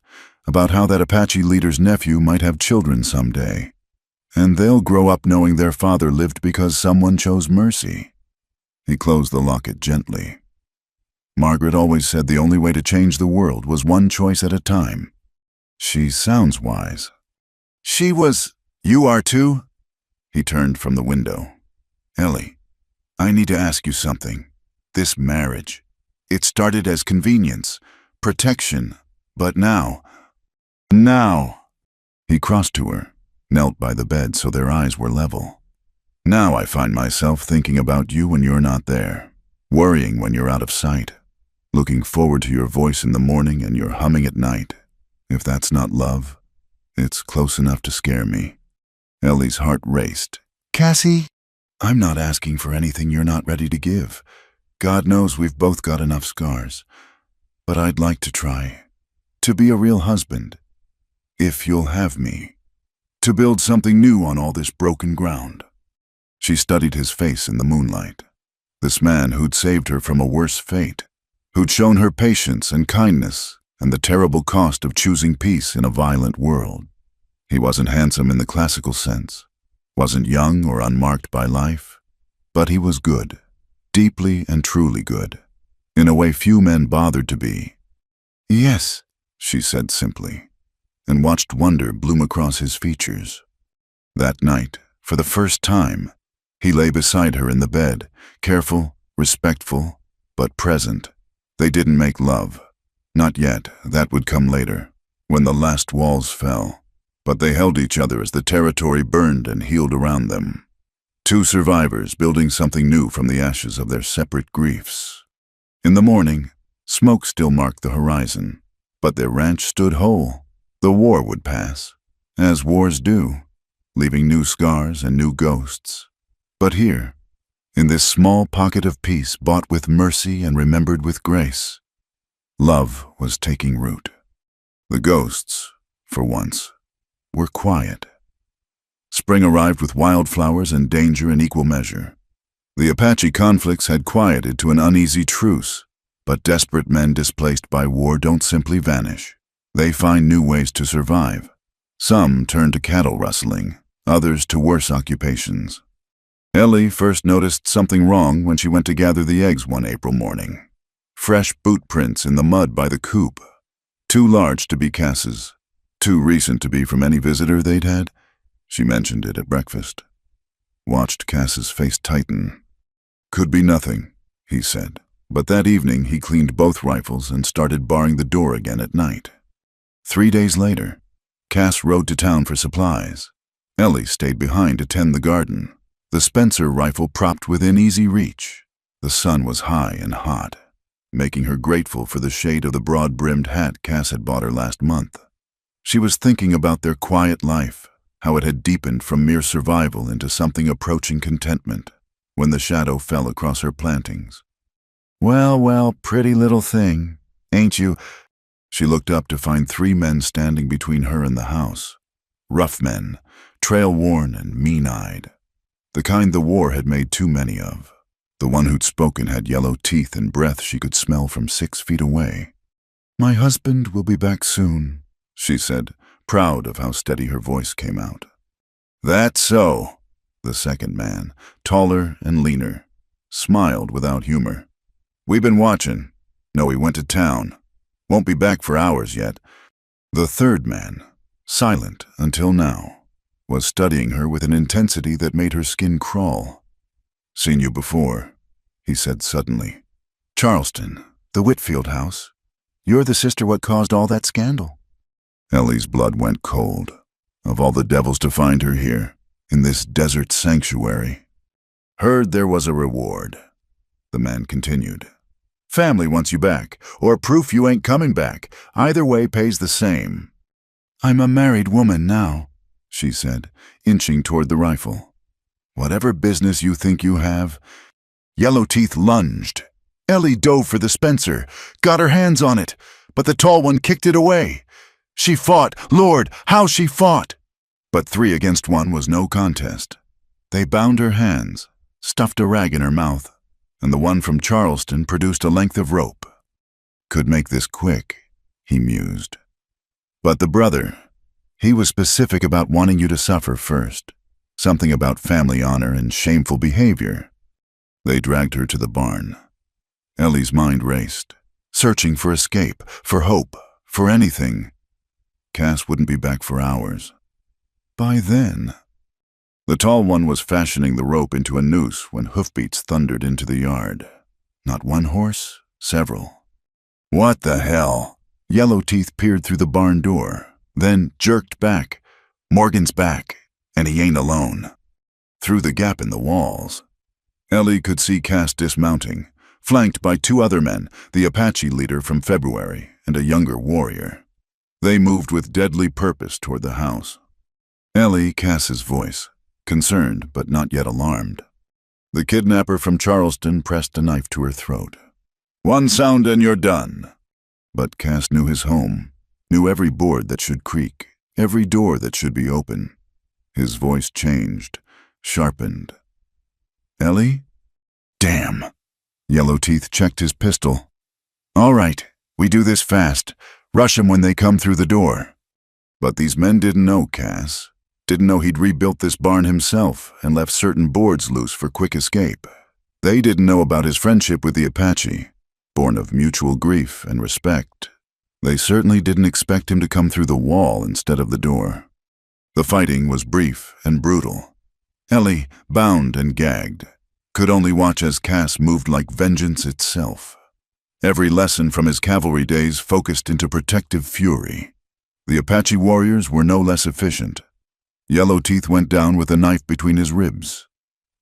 About how that Apache leader's nephew might have children someday. And they'll grow up knowing their father lived because someone chose mercy. He closed the locket gently. Margaret always said the only way to change the world was one choice at a time. She sounds wise. You are too? He turned from the window. Ellie, I need to ask you something. This marriage. It started as convenience, protection, but now. He crossed to her, knelt by the bed so their eyes were level. Now I find myself thinking about you when you're not there, worrying when you're out of sight, looking forward to your voice in the morning and your humming at night. If that's not love, it's close enough to scare me. Ellie's heart raced. Cassie? I'm not asking for anything you're not ready to give. God knows we've both got enough scars. But I'd like to try. To be a real husband. If you'll have me. To build something new on all this broken ground. She studied his face in the moonlight. This man who'd saved her from a worse fate. Who'd shown her patience and kindness and the terrible cost of choosing peace in a violent world. He wasn't handsome in the classical sense. Wasn't young or unmarked by life. But he was good. Deeply and truly good. In a way few men bothered to be. Yes, she said simply, and watched wonder bloom across his features. That night, for the first time, he lay beside her in the bed, careful, respectful, but present. They didn't make love. Not yet, that would come later, when the last walls fell. But they held each other as the territory burned and healed around them. Two survivors building something new from the ashes of their separate griefs. In the morning, smoke still marked the horizon, but their ranch stood whole. The war would pass, as wars do, leaving new scars and new ghosts. But here, in this small pocket of peace bought with mercy and remembered with grace, love was taking root. The ghosts, for once, were quiet. Spring arrived with wildflowers and danger in equal measure. The Apache conflicts had quieted to an uneasy truce, but desperate men displaced by war don't simply vanish. They find new ways to survive. Some turn to cattle rustling, others to worse occupations. Ellie first noticed something wrong when she went to gather the eggs one April morning. Fresh boot prints in the mud by the coop. Too large to be Cass's. Too recent to be from any visitor they'd had. She mentioned it at breakfast. Watched Cass's face tighten. Could be nothing, he said. But that evening he cleaned both rifles and started barring the door again at night. 3 days later, Cass rode to town for supplies. Ellie stayed behind to tend the garden, the Spencer rifle propped within easy reach. The sun was high and hot, making her grateful for the shade of the broad-brimmed hat Cass had bought her last month. She was thinking about their quiet life, how it had deepened from mere survival into something approaching contentment, when the shadow fell across her plantings. Well, pretty little thing, ain't you? She looked up to find 3 men standing between her and the house. Rough men, trail-worn and mean-eyed. The kind the war had made too many of. The one who'd spoken had yellow teeth and breath she could smell from 6 feet away. My husband will be back soon, she said, proud of how steady her voice came out. That's so, the second man, taller and leaner, smiled without humor. We've been watching. No, he went to town. Won't be back for hours yet. The third man, silent until now, was studying her with an intensity that made her skin crawl. Seen you before, he said suddenly. Charleston, the Whitfield house. You're the sister what caused all that scandal. Ellie's blood went cold. Of all the devils to find her here, in this desert sanctuary. Heard there was a reward, the man continued. Family wants you back, or proof you ain't coming back. Either way pays the same. I'm a married woman now, she said, inching toward the rifle. Whatever business you think you have. Yellowteeth lunged. Ellie dove for the Spencer, got her hands on it, but the tall one kicked it away. She fought, Lord, how she fought! But 3 against 1 was no contest. They bound her hands, stuffed a rag in her mouth, and the one from Charleston produced a length of rope. Could make this quick, he mused. But the brother, he was specific about wanting you to suffer first. Something about family honor and shameful behavior. They dragged her to the barn. Ellie's mind raced, searching for escape, for hope, for anything. Cass wouldn't be back for hours. By then... The tall one was fashioning the rope into a noose when hoofbeats thundered into the yard. Not one horse, several. What the hell? Yellowteeth peered through the barn door, then jerked back. Morgan's back, and he ain't alone. Through the gap in the walls, Ellie could see Cass dismounting, flanked by two other men, the Apache leader from February and a younger warrior. They moved with deadly purpose toward the house. Ellie, Cass's voice, concerned but not yet alarmed. The kidnapper from Charleston pressed a knife to her throat. One sound and you're done. But Cass knew his home, knew every board that should creak, every door that should be open. His voice changed, sharpened. Ellie? Damn. Yellowteeth checked his pistol. All right, we do this fast. Rush 'em when they come through the door. But these men didn't know Cass. Didn't know he'd rebuilt this barn himself and left certain boards loose for quick escape. They didn't know about his friendship with the Apache, born of mutual grief and respect. They certainly didn't expect him to come through the wall instead of the door. The fighting was brief and brutal. Ellie, bound and gagged, could only watch as Cass moved like vengeance itself. Every lesson from his cavalry days focused into protective fury. The Apache warriors were no less efficient. Yellowteeth went down with a knife between his ribs.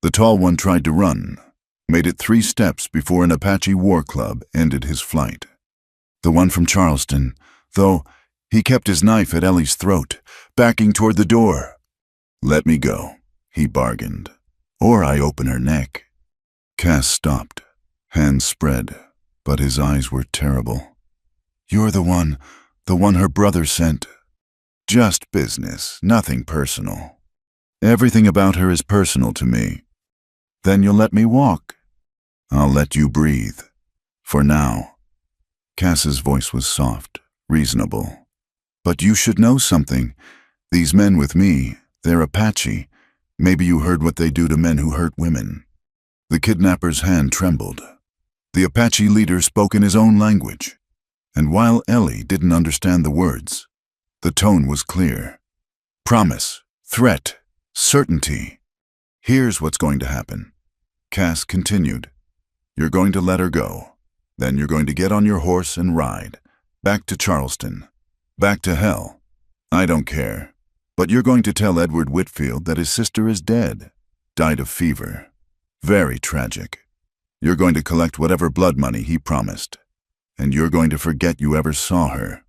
The tall one tried to run, made it 3 steps before an Apache war club ended his flight. The one from Charleston, though, he kept his knife at Ellie's throat, backing toward the door. Let me go, he bargained, or I open her neck. Cass stopped, hands spread, but his eyes were terrible. You're the one her brother sent. Just business, nothing personal. Everything about her is personal to me. Then you'll let me walk. I'll let you breathe. For now. Cass's voice was soft, reasonable. But you should know something. These men with me, they're Apache. Maybe you heard what they do to men who hurt women. The kidnapper's hand trembled. The Apache leader spoke in his own language. And while Ellie didn't understand the words, the tone was clear. Promise, threat, certainty. Here's what's going to happen. Cass continued. You're going to let her go. Then you're going to get on your horse and ride. Back to Charleston. Back to hell. I don't care. But you're going to tell Edward Whitfield that his sister is dead. Died of fever. Very tragic. You're going to collect whatever blood money he promised. And you're going to forget you ever saw her.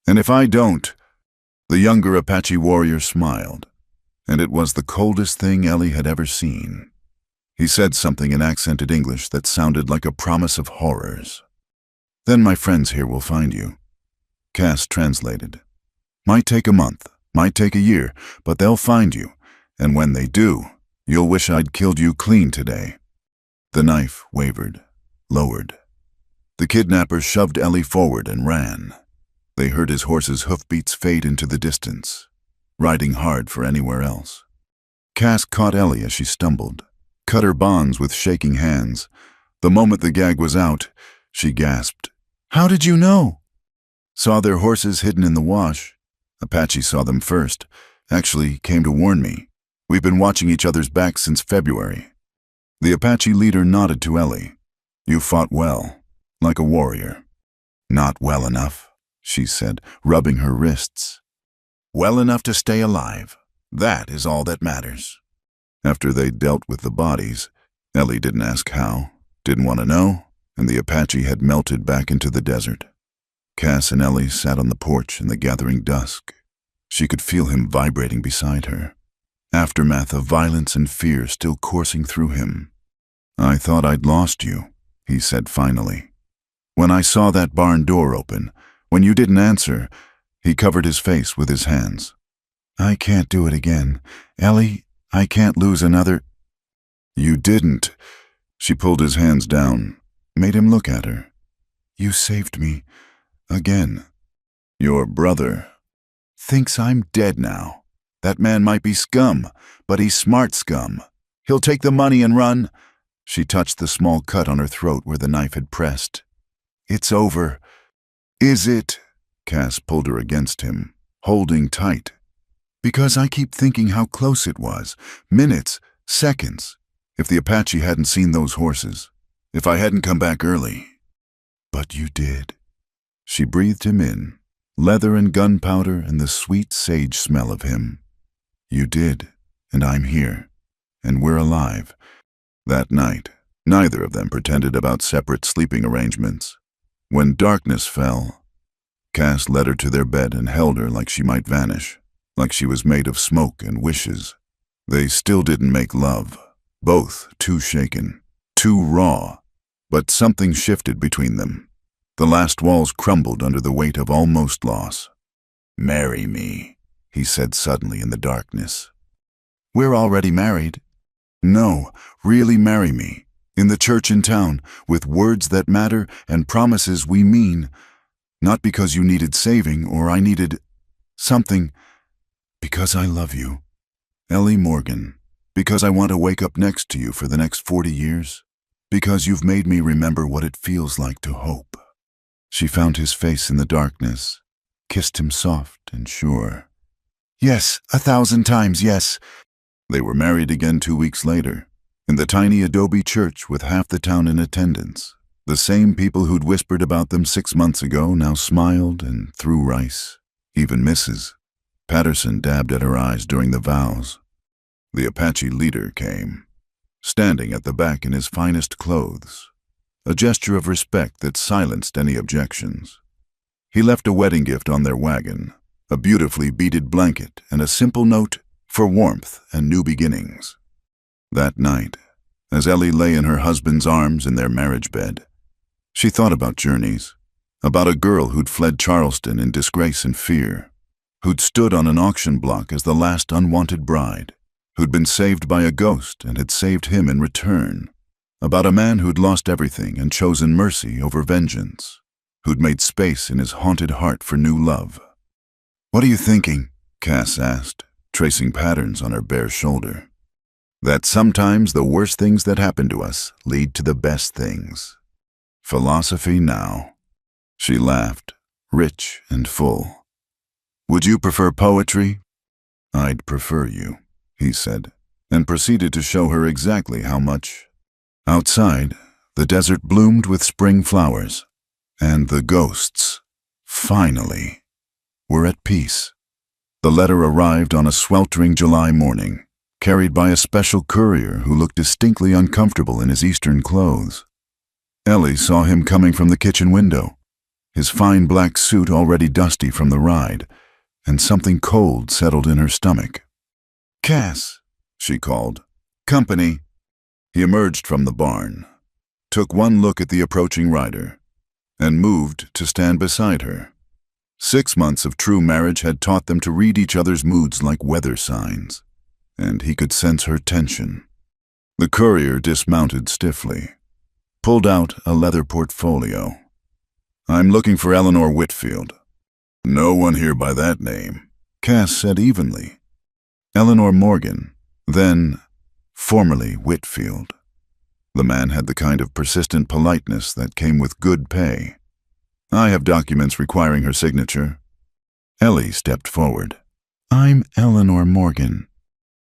And if I don't... The younger Apache warrior smiled, and it was the coldest thing Ellie had ever seen. He said something in accented English that sounded like a promise of horrors. Then my friends here will find you. Cass translated. Might take a month, might take a year, but they'll find you, and when they do, you'll wish I'd killed you clean today. The knife wavered, lowered. The kidnapper shoved Ellie forward and ran. They heard his horse's hoofbeats fade into the distance, riding hard for anywhere else. Cass caught Ellie as she stumbled, cut her bonds with shaking hands. The moment the gag was out, she gasped. How did you know? Saw their horses hidden in the wash. Apache saw them first. Actually, came to warn me. We've been watching each other's backs since February. The Apache leader nodded to Ellie. You fought well, like a warrior. Not well enough, she said, rubbing her wrists. Well enough to stay alive. That is all that matters. After they dealt with the bodies, Ellie didn't ask how, didn't want to know, and the Apache had melted back into the desert. Cass and Ellie sat on the porch in the gathering dusk. She could feel him vibrating beside her. Aftermath of violence and fear still coursing through him. I thought I'd lost you, he said finally. When I saw that barn door open, when you didn't answer, he covered his face with his hands. I can't do it again. Ellie, I can't lose another... You didn't. She pulled his hands down, made him look at her. You saved me. Again. Your brother thinks I'm dead now. That man might be scum, but he's smart scum. He'll take the money and run. She touched the small cut on her throat where the knife had pressed. It's over. Is it? Cass pulled her against him, holding tight. Because I keep thinking how close it was. Minutes, seconds. If the Apache hadn't seen those horses. If I hadn't come back early. But you did. She breathed him in, leather and gunpowder and the sweet sage smell of him. You did, and I'm here, and we're alive. That night, neither of them pretended about separate sleeping arrangements. When darkness fell, Cass led her to their bed and held her like she might vanish, like she was made of smoke and wishes. They still didn't make love, both too shaken, too raw, but something shifted between them. The last walls crumbled under the weight of almost loss. Marry me, he said suddenly in the darkness. We're already married. No, really marry me. In the church in town, with words that matter and promises we mean. Not because you needed saving or I needed something. Because I love you. Ellie Morgan. Because I want to wake up next to you for the next 40 years. Because you've made me remember what it feels like to hope. She found his face in the darkness, kissed him soft and sure. Yes, 1,000 times, yes. They were married again 2 weeks later, in the tiny adobe church with half the town in attendance. The same people who'd whispered about them 6 months ago now smiled and threw rice, even Mrs. Patterson dabbed at her eyes during the vows. The Apache leader came, standing at the back in his finest clothes, a gesture of respect that silenced any objections. He left a wedding gift on their wagon, a beautifully beaded blanket and a simple note for warmth and new beginnings. That night, as Ellie lay in her husband's arms in their marriage bed, she thought about journeys, about a girl who'd fled Charleston in disgrace and fear, who'd stood on an auction block as the last unwanted bride, who'd been saved by a ghost and had saved him in return, about a man who'd lost everything and chosen mercy over vengeance, who'd made space in his haunted heart for new love. What are you thinking? Cass asked, tracing patterns on her bare shoulder. That sometimes the worst things that happen to us lead to the best things. Philosophy now. She laughed, rich and full. Would you prefer poetry? I'd prefer you, he said, and proceeded to show her exactly how much. Outside, the desert bloomed with spring flowers, and the ghosts, finally, were at peace. The letter arrived on a sweltering July morning, carried by a special courier who looked distinctly uncomfortable in his Eastern clothes. Ellie saw him coming from the kitchen window, his fine black suit already dusty from the ride, and something cold settled in her stomach. Cass, she called. Company. He emerged from the barn, took one look at the approaching rider, and moved to stand beside her. 6 months of true marriage had taught them to read each other's moods like weather signs, and he could sense her tension. The courier dismounted stiffly, pulled out a leather portfolio. I'm looking for Eleanor Whitfield. No one here by that name, Cass said evenly. Eleanor Morgan, then formerly Whitfield. The man had the kind of persistent politeness that came with good pay. I have documents requiring her signature. Ellie stepped forward. I'm Eleanor Morgan.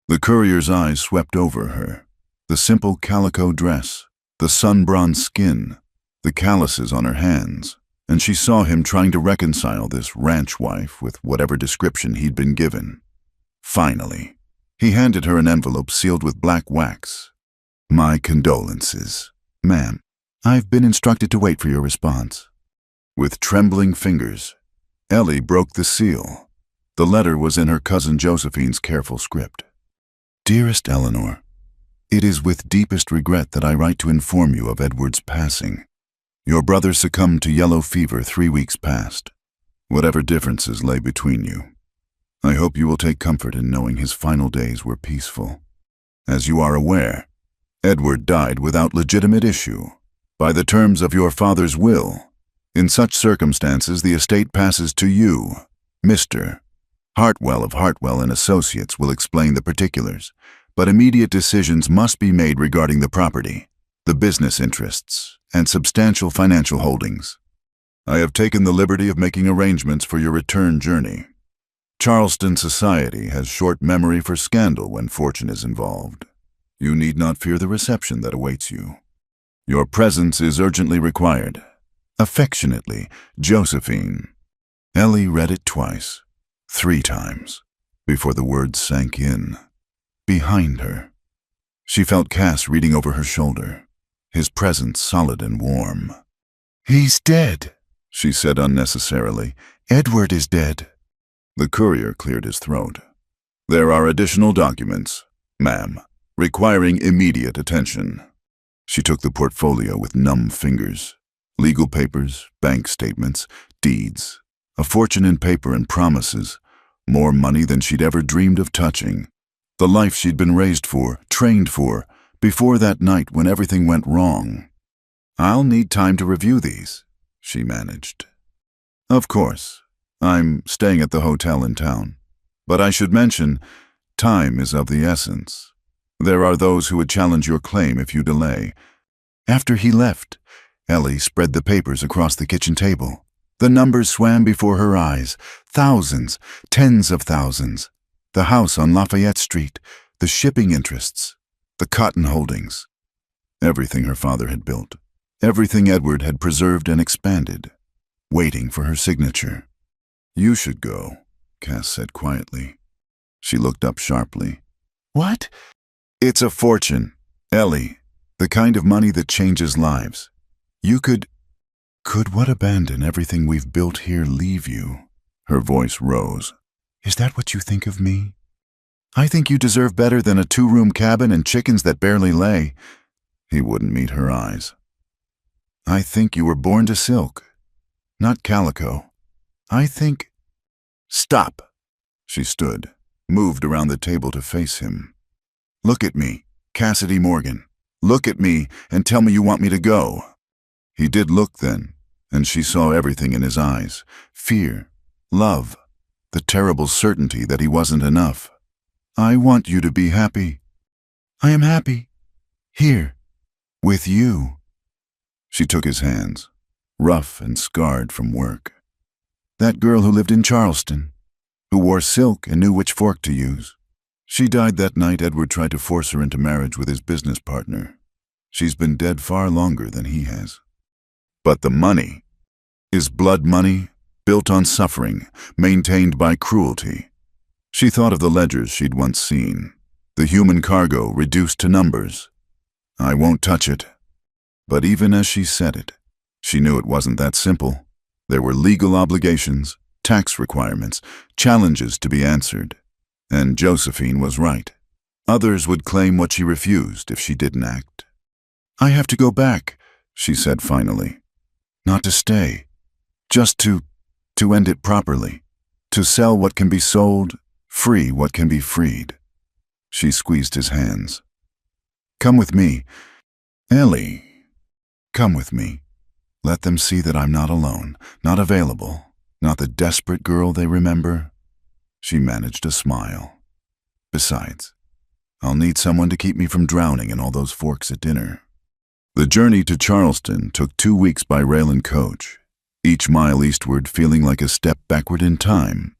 The courier's eyes swept over her. The simple calico dress, the sun-bronzed skin, the calluses on her hands, and she saw him trying to reconcile this ranch wife with whatever description he'd been given. Finally, he handed her an envelope sealed with black wax. My condolences, ma'am. I've been instructed to wait for your response. With trembling fingers, Ellie broke the seal. The letter was in her cousin Josephine's careful script. Dearest Eleanor, it is with deepest regret that I write to inform you of Edward's passing. Your brother succumbed to yellow fever 3 weeks past. Whatever differences lay between you, I hope you will take comfort in knowing his final days were peaceful. As you are aware, Edward died without legitimate issue, by the terms of your father's will. In such circumstances, the estate passes to you, Mr. Hartwell of Hartwell and Associates will explain the particulars, but immediate decisions must be made regarding the property, the business interests, and substantial financial holdings. I have taken the liberty of making arrangements for your return journey. Charleston society has short memory for scandal when fortune is involved. You need not fear the reception that awaits you. Your presence is urgently required. Affectionately, Josephine. Ellie read it twice, 3 times, before the words sank in. Behind her. She felt Cass reading over her shoulder, his presence solid and warm. "He's dead," she said unnecessarily. "Edward is dead." The courier cleared his throat. "There are additional documents, ma'am, requiring immediate attention." She took the portfolio with numb fingers. Legal papers, bank statements, deeds, a fortune in paper and promises, more money than she'd ever dreamed of touching. The life she'd been raised for, trained for, before that night when everything went wrong. "I'll need time to review these," she managed. "Of course. I'm staying at the hotel in town. But I should mention, time is of the essence. There are those who would challenge your claim if you delay." After he left, Ellie spread the papers across the kitchen table. The numbers swam before her eyes. Thousands, tens of thousands. The house on Lafayette Street, the shipping interests, the cotton holdings. Everything her father had built. Everything Edward had preserved and expanded. Waiting for her signature. "You should go," Cass said quietly. She looked up sharply. "What?" "It's a fortune, Ellie. The kind of money that changes lives. You could what abandon everything we've built here leave you?" Her voice rose. "Is that what you think of me? I think you deserve better than a 2-room cabin and chickens that barely lay." He wouldn't meet her eyes. "I think you were born to silk, not calico. I think—" "Stop!" She stood, moved around the table to face him. "Look at me, Cassidy Morgan. Look at me and tell me you want me to go." He did look then, and she saw everything in his eyes. Fear, love, the terrible certainty that he wasn't enough. "I want you to be happy." "I am happy. Here. With you." She took his hands, rough and scarred from work. "That girl who lived in Charleston, who wore silk and knew which fork to use. She died that night Edward tried to force her into marriage with his business partner. She's been dead far longer than he has. But the money is blood money, built on suffering, maintained by cruelty." She thought of the ledgers she'd once seen, the human cargo reduced to numbers. "I won't touch it." But even as she said it, she knew it wasn't that simple. There were legal obligations, tax requirements, challenges to be answered. And Josephine was right. Others would claim what she refused if she didn't act. "I have to go back," she said finally. "Not to stay. Just to end it properly. To sell what can be sold, free what can be freed." She squeezed his hands. "Come with me. Ellie, come with me. Let them see that I'm not alone, not available, not the desperate girl they remember." She managed a smile. "Besides, I'll need someone to keep me from drowning in all those forks at dinner." The journey to Charleston took 2 weeks by rail and coach, each mile eastward feeling like a step backward in time.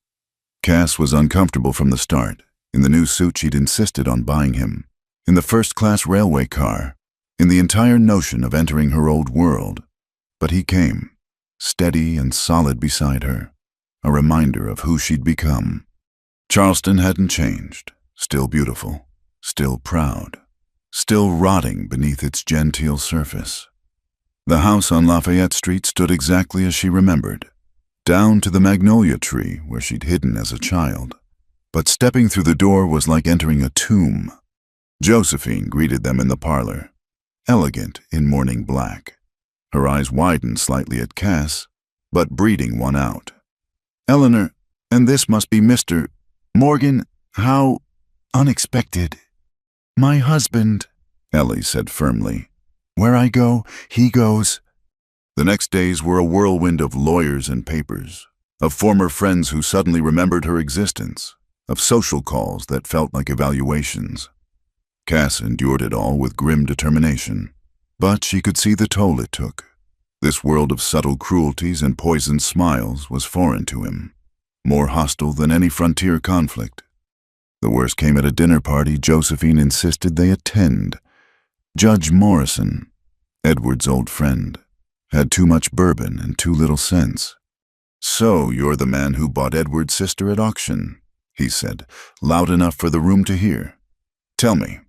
Cass was uncomfortable from the start, in the new suit she'd insisted on buying him, in the first-class railway car, in the entire notion of entering her old world. But he came, steady and solid beside her, a reminder of who she'd become. Charleston hadn't changed, still beautiful, still proud, still rotting beneath its genteel surface. The house on Lafayette Street stood exactly as she remembered, down to the magnolia tree where she'd hidden as a child. But stepping through the door was like entering a tomb. Josephine greeted them in the parlor, elegant in morning black. Her eyes widened slightly at Cass, but breeding one out. "Eleanor, and this must be Mr. Morgan, how unexpected. My husband," Ellie said firmly. Where I go, he goes. The next days were a whirlwind of lawyers and papers, of former friends who suddenly remembered her existence, of social calls that felt like evaluations. Cass endured it all with grim determination, but she could see the toll it took. This world of subtle cruelties and poisoned smiles was foreign to him, more hostile than any frontier conflict. The worst came at a dinner party Josephine insisted they attend. Judge Morrison, Edward's old friend, had too much bourbon and too little sense. So you're the man who bought Edward's sister at auction, he said, loud enough for the room to hear. Tell me,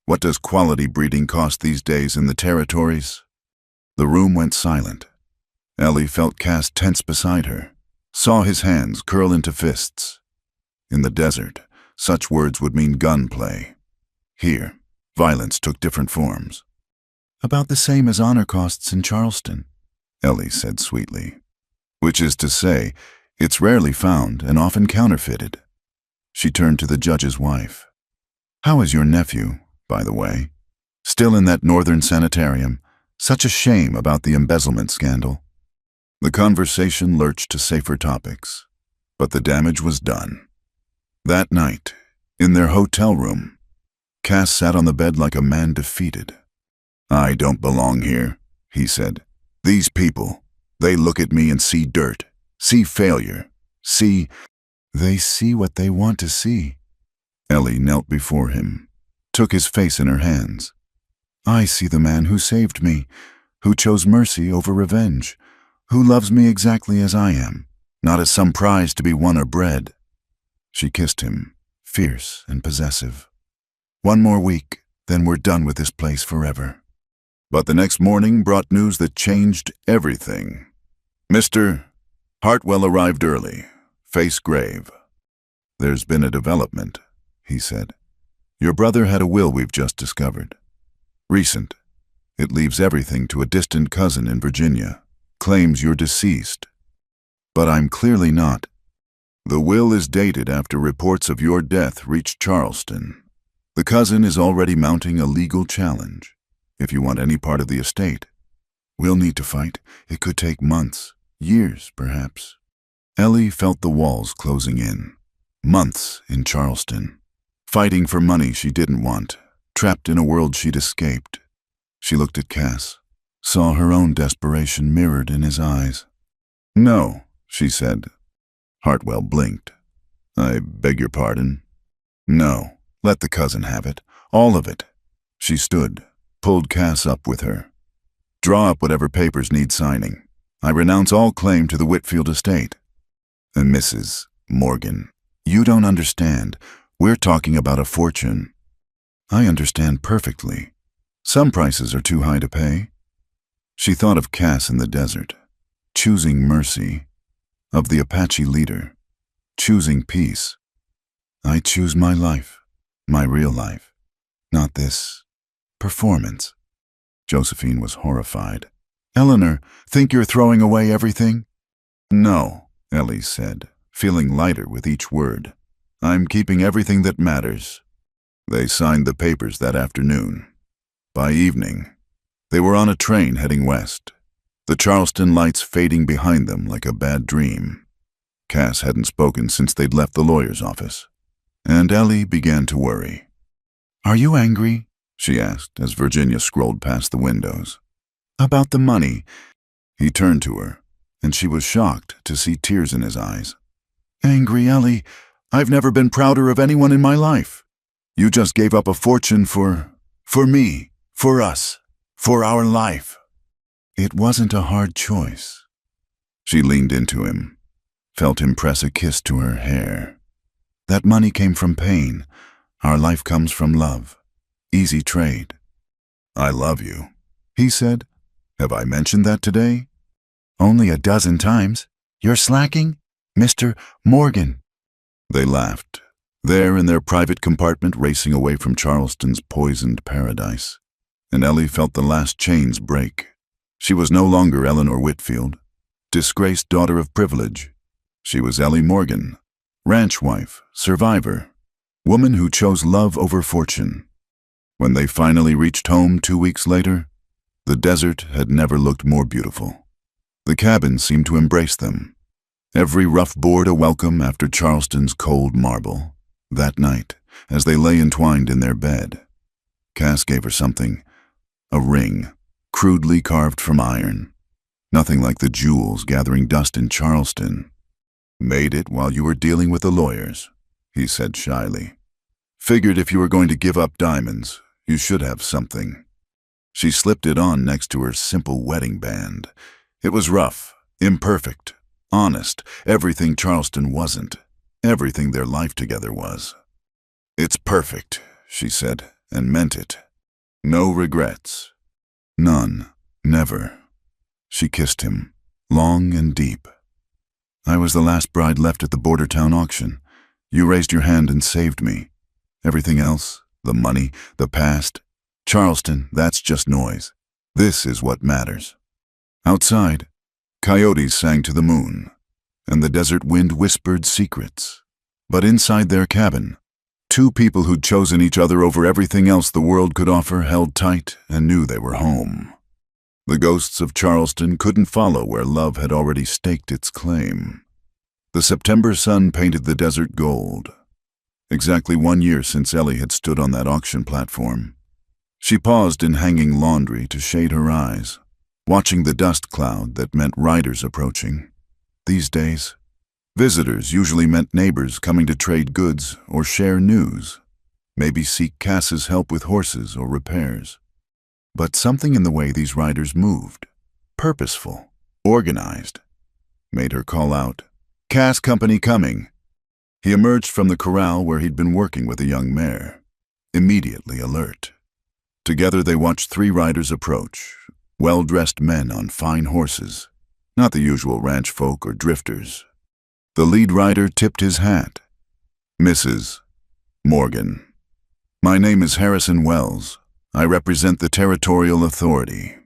what does quality breeding cost these days in the territories? The room went silent. Ellie felt Cass tense beside her, saw his hands curl into fists. In the desert, such words would mean gunplay. Here, violence took different forms. About the same as honor costs in Charleston, Ellie said sweetly. Which is to say, it's rarely found and often counterfeited. She turned to the judge's wife. How is your nephew, by the way? Still in that northern sanitarium? Such a shame about the embezzlement scandal. The conversation lurched to safer topics, but the damage was done. That night, in their hotel room, Cass sat on the bed like a man defeated. I don't belong here, he said. These people, they look at me and see dirt, see failure, They see what they want to see. Ellie knelt before him, took his face in her hands. I see the man who saved me, who chose mercy over revenge, who loves me exactly as I am, not as some prize to be won or bred. She kissed him, fierce and possessive. One more week, then we're done with this place forever. But the next morning brought news that changed everything. Mr. Hartwell arrived early, face grave. There's been a development, he said. Your brother had a will we've just discovered. Recent. It leaves everything to a distant cousin in Virginia. Claims you're deceased. But I'm clearly not. The will is dated after reports of your death reached Charleston. The cousin is already mounting a legal challenge. If you want any part of the estate, we'll need to fight. It could take months, years, perhaps. Ellie felt the walls closing in. Months in Charleston. Fighting for money she didn't want, trapped in a world she'd escaped. She looked at Cass, saw her own desperation mirrored in his eyes. No, she said. Hartwell blinked. I beg your pardon? No, let the cousin have it, all of it. She stood, pulled Cass up with her. Draw up whatever papers need signing. I renounce all claim to the Whitfield estate. And Mrs. Morgan, you don't understand. We're talking about a fortune. I understand perfectly. Some prices are too high to pay. She thought of Cass in the desert, choosing mercy, of the Apache leader, choosing peace. I choose my life, my real life, not this performance. Josephine was horrified. Eleanor, think you're throwing away everything? No, Ellie said, feeling lighter with each word. I'm keeping everything that matters. They signed the papers that afternoon. By evening, they were on a train heading west, the Charleston lights fading behind them like a bad dream. Cass hadn't spoken since they'd left the lawyer's office, and Ellie began to worry. Are you angry? She asked as Virginia scrolled past the windows. About the money. He turned to her, and she was shocked to see tears in his eyes. Angry, Ellie? I've never been prouder of anyone in my life. You just gave up a fortune for me, for us, for our life. It wasn't a hard choice. She leaned into him, felt him press a kiss to her hair. That money came from pain. Our life comes from love. Easy trade. I love you, he said. Have I mentioned that today? Only a dozen times. You're slacking? Mr. Morgan. They laughed, there in their private compartment racing away from Charleston's poisoned paradise. And Ellie felt the last chains break. She was no longer Eleanor Whitfield, disgraced daughter of privilege. She was Ellie Morgan, ranch wife, survivor, woman who chose love over fortune. When they finally reached home 2 weeks later, the desert had never looked more beautiful. The cabin seemed to embrace them, every rough board a welcome after Charleston's cold marble. That night, as they lay entwined in their bed, Cass gave her something, a ring, crudely carved from iron. Nothing like the jewels gathering dust in Charleston. "Made it while you were dealing with the lawyers," he said shyly. "Figured if you were going to give up diamonds, you should have something." She slipped it on next to her simple wedding band. It was rough, imperfect, honest, everything Charleston wasn't, everything their life together was. "It's perfect," she said, and meant it. "No regrets." None. Never. She kissed him, long and deep. "I was the last bride left at the border town auction. You raised your hand and saved me. Everything else, the money, the past, Charleston, that's just noise. This is what matters." Outside, coyotes sang to the moon, and the desert wind whispered secrets. But inside their cabin, two people who'd chosen each other over everything else the world could offer held tight and knew they were home. The ghosts of Charleston couldn't follow where love had already staked its claim. The September sun painted the desert gold. Exactly 1 year since Ellie had stood on that auction platform. She paused in hanging laundry to shade her eyes, watching the dust cloud that meant riders approaching. These days, visitors usually meant neighbors coming to trade goods or share news, maybe seek Cass's help with horses or repairs. But something in the way these riders moved, purposeful, organized, made her call out, "Cass Company coming." He emerged from the corral where he'd been working with a young mare, immediately alert. Together they watched 3 riders approach, well-dressed men on fine horses, not the usual ranch folk or drifters. The lead rider tipped his hat. "Mrs. Morgan, my name is Harrison Wells. I represent the Territorial Authority.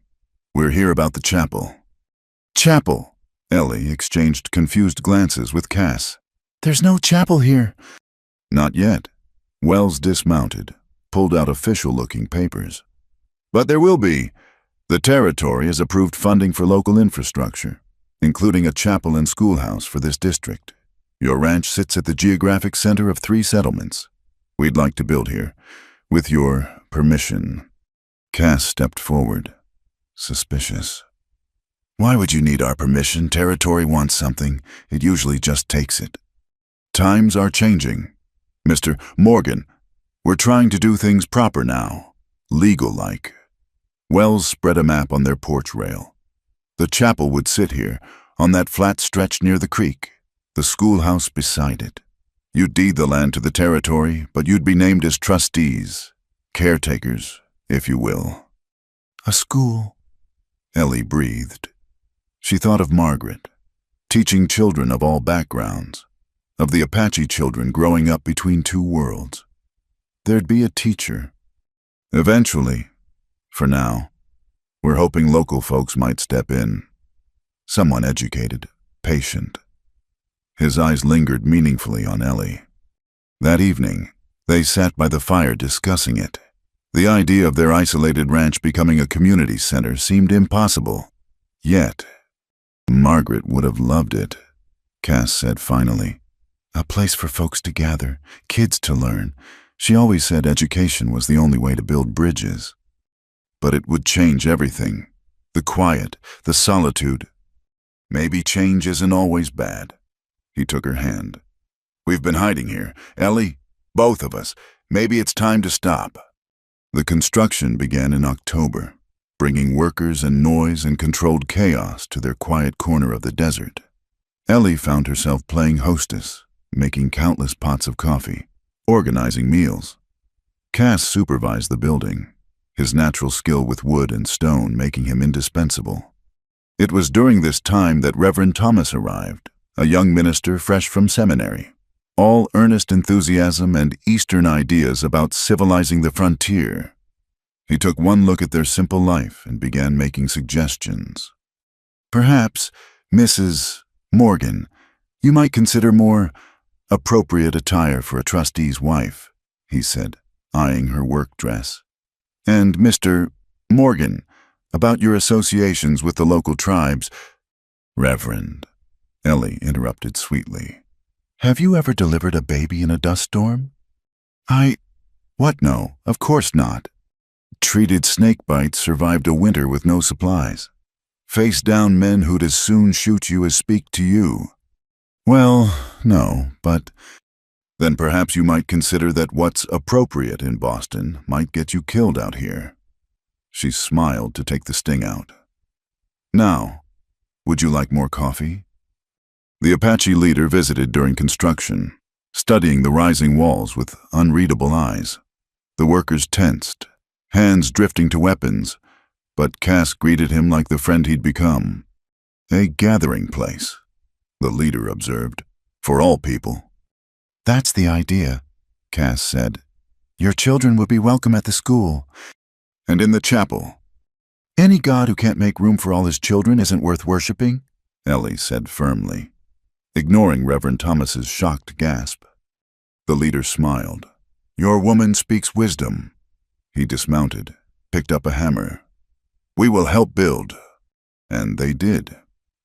We're here about the chapel." "Chapel?" Ellie exchanged confused glances with Cass. "There's no chapel here." "Not yet." Wells dismounted, pulled out official-looking papers. "But there will be. The Territory has approved funding for local infrastructure, including a chapel and schoolhouse for this district. Your ranch sits at the geographic center of 3 settlements. We'd like to build here, with your permission." Cass stepped forward, suspicious. "Why would you need our permission? Territory wants something. It usually just takes it." "Times are changing. Mr. Morgan, we're trying to do things proper now, legal-like." Wells spread a map on their porch rail. The chapel would sit here, on that flat stretch near the creek, the schoolhouse beside it. You'd deed the land to the Territory, but you'd be named as trustees, caretakers, if you will. "A school," Ellie breathed. She thought of Margaret, teaching children of all backgrounds, of the Apache children growing up between 2 worlds. There'd be a teacher. Eventually, for now, we're hoping local folks might step in. Someone educated, patient. His eyes lingered meaningfully on Ellie. That evening, they sat by the fire discussing it. The idea of their isolated ranch becoming a community center seemed impossible. Yet, Margaret would have loved it, Cass said finally. A place for folks to gather, kids to learn. She always said education was the only way to build bridges. But it would change everything. The quiet, the solitude. Maybe change isn't always bad. He took her hand. "We've been hiding here. Ellie, both of us. Maybe it's time to stop." The construction began in October, bringing workers and noise and controlled chaos to their quiet corner of the desert. Ellie found herself playing hostess, making countless pots of coffee, organizing meals. Cass supervised the building, his natural skill with wood and stone making him indispensable. It was during this time that Reverend Thomas arrived, a young minister fresh from seminary, all earnest enthusiasm and Eastern ideas about civilizing the frontier. He took one look at their simple life and began making suggestions. "Perhaps, Mrs. Morgan, you might consider more appropriate attire for a trustee's wife," he said, eyeing her work dress. And Mr. Morgan, about your associations with the local tribes. Reverend, Ellie interrupted sweetly. Have you ever delivered a baby in a dust storm? What no, of course not. Treated snake bites, survived a winter with no supplies. Face down men who'd as soon shoot you as speak to you. Well, no, but then perhaps you might consider that what's appropriate in Boston might get you killed out here. She smiled to take the sting out. Now, would you like more coffee? The Apache leader visited during construction, studying the rising walls with unreadable eyes. The workers tensed, hands drifting to weapons, but Cass greeted him like the friend he'd become. A gathering place, the leader observed, for all people. That's the idea, Cass said. Your children would be welcome at the school. And in the chapel. Any god who can't make room for all his children isn't worth worshipping, Ellie said firmly, ignoring Reverend Thomas's shocked gasp. The leader smiled. Your woman speaks wisdom. He dismounted, picked up a hammer. We will help build. And they did.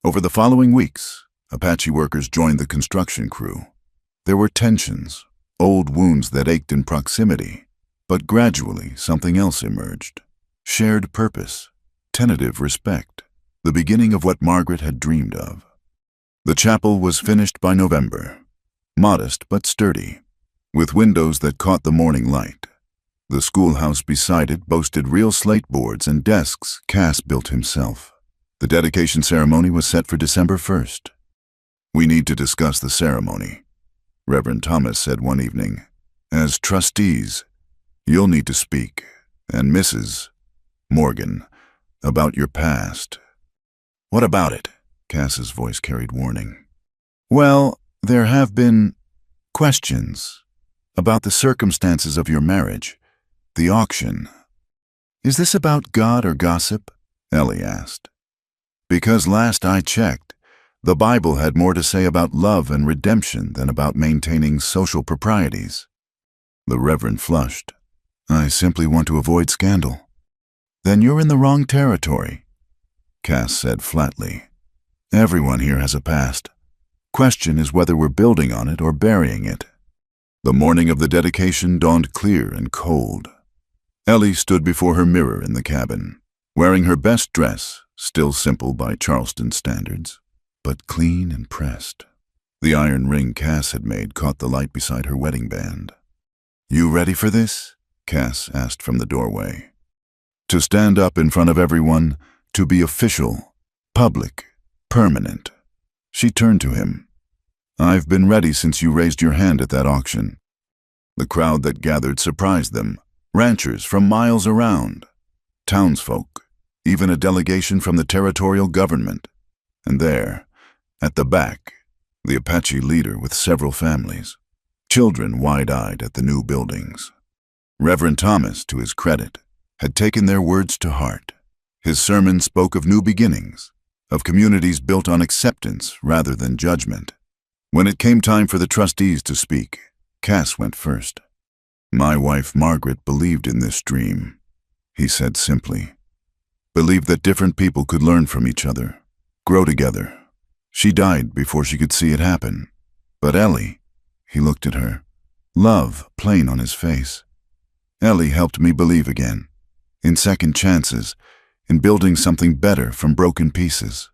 Over the following weeks, Apache workers joined the construction crew. There were tensions, old wounds that ached in proximity, but gradually something else emerged. Shared purpose, tentative respect, the beginning of what Margaret had dreamed of. The chapel was finished by November, modest but sturdy, with windows that caught the morning light. The schoolhouse beside it boasted real slate boards and desks Cass built himself. The dedication ceremony was set for December 1st. We need to discuss the ceremony, Reverend Thomas said one evening. As trustees, you'll need to speak, and Mrs. Morgan, about your past. What about it? Cass's voice carried warning. Well, there have been questions about the circumstances of your marriage, the auction. Is this about God or gossip? Ellie asked. Because last I checked, the Bible had more to say about love and redemption than about maintaining social proprieties. The Reverend flushed. I simply want to avoid scandal. Then you're in the wrong territory, Cass said flatly. Everyone here has a past. Question is whether we're building on it or burying it. The morning of the dedication dawned clear and cold. Ellie stood before her mirror in the cabin, wearing her best dress, still simple by Charleston standards, but clean and pressed. The iron ring Cass had made caught the light beside her wedding band. You ready for this? Cass asked from the doorway. To stand up in front of everyone, to be official, public, permanent. She turned to him. I've been ready since you raised your hand at that auction. The crowd that gathered surprised them, ranchers from miles around, townsfolk, even a delegation from the territorial government. And there, at the back, the Apache leader with several families, children wide-eyed at the new buildings. Reverend Thomas, to his credit, had taken their words to heart. His sermon spoke of new beginnings, of communities built on acceptance rather than judgment. When it came time for the trustees to speak, Cass went first. My wife Margaret believed in this dream, he said simply. Believed that different people could learn from each other, grow together. She died before she could see it happen. But Ellie, he looked at her, love plain on his face. Ellie helped me believe again, in second chances, in building something better from broken pieces.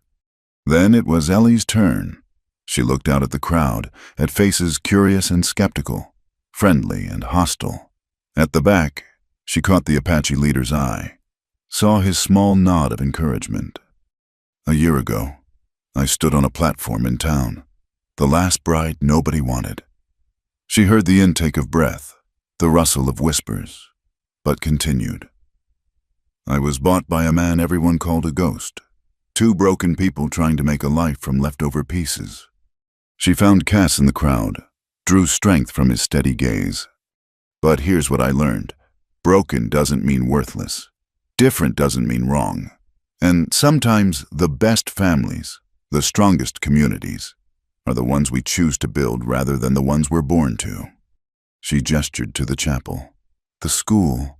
Then it was Ellie's turn. She looked out at the crowd, at faces curious and skeptical, friendly and hostile. At the back, she caught the Apache leader's eye, saw his small nod of encouragement. A year ago, I stood on a platform in town, the last bride nobody wanted. She heard the intake of breath, the rustle of whispers, but continued. I was bought by a man everyone called a ghost, two broken people trying to make a life from leftover pieces. She found Cass in the crowd, drew strength from his steady gaze. But here's what I learned. Broken doesn't mean worthless. Different doesn't mean wrong. And sometimes the best families, the strongest communities, are the ones we choose to build rather than the ones we're born to. She gestured to the chapel, the school,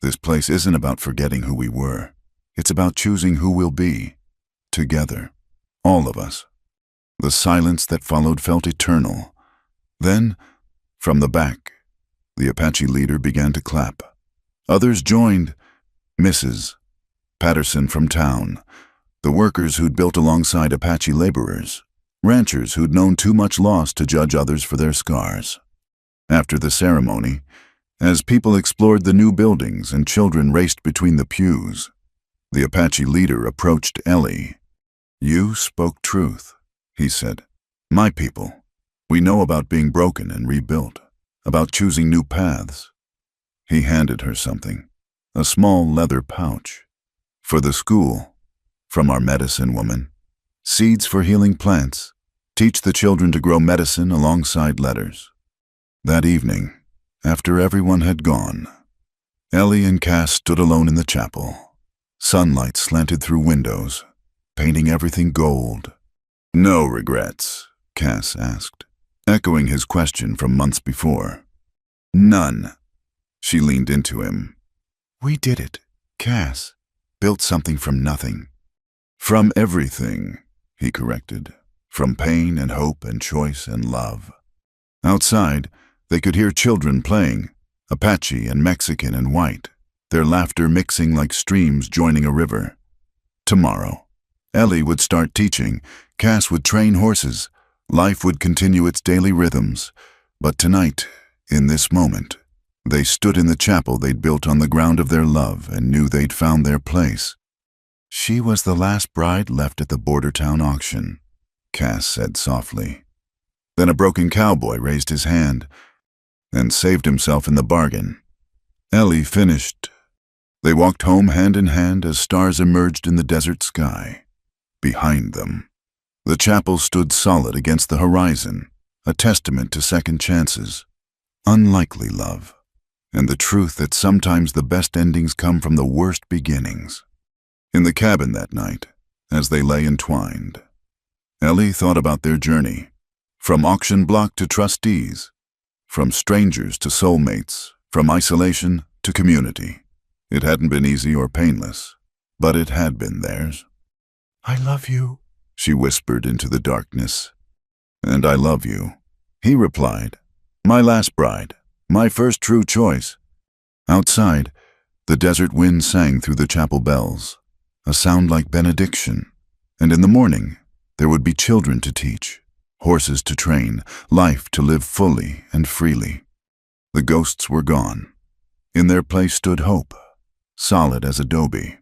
This place isn't about forgetting who we were. It's about choosing who we'll be. Together. All of us. The silence that followed felt eternal. Then, from the back, the Apache leader began to clap. Others joined. Mrs. Patterson from town, the workers who'd built alongside Apache laborers, ranchers who'd known too much loss to judge others for their scars. After the ceremony, as people explored the new buildings and children raced between the pews, the Apache leader approached Ellie. "You spoke truth," he said. "My people, we know about being broken and rebuilt, about choosing new paths." He handed her something, a small leather pouch. "For the school, from our medicine woman. Seeds for healing plants. Teach the children to grow medicine alongside letters." That evening, after everyone had gone, Ellie and Cass stood alone in the chapel. Sunlight slanted through windows, painting everything gold. "No regrets?" Cass asked, echoing his question from months before. "None." She leaned into him. "We did it, Cass. Built something from nothing." "From everything," he corrected. "From pain and hope and choice and love." Outside, they could hear children playing, Apache and Mexican and white, their laughter mixing like streams joining a river. Tomorrow, Ellie would start teaching, Cass would train horses, life would continue its daily rhythms. But tonight, in this moment, they stood in the chapel they'd built on the ground of their love and knew they'd found their place. "She was the last bride left at the border town auction," Cass said softly. Then a broken cowboy raised his hand and saved himself in the bargain. Ellie finished. They walked home hand in hand as stars emerged in the desert sky. Behind them, the chapel stood solid against the horizon, a testament to second chances, unlikely love, and the truth that sometimes the best endings come from the worst beginnings. In the cabin that night, as they lay entwined, Ellie thought about their journey, from auction block to trustees, from strangers to soulmates, from isolation to community. It hadn't been easy or painless, but it had been theirs. "I love you," she whispered into the darkness. "And I love you," he replied. "My last bride, my first true choice." Outside, the desert wind sang through the chapel bells, a sound like benediction. And in the morning, there would be children to teach, horses to train, life to live fully and freely. The ghosts were gone. In their place stood hope, solid as adobe,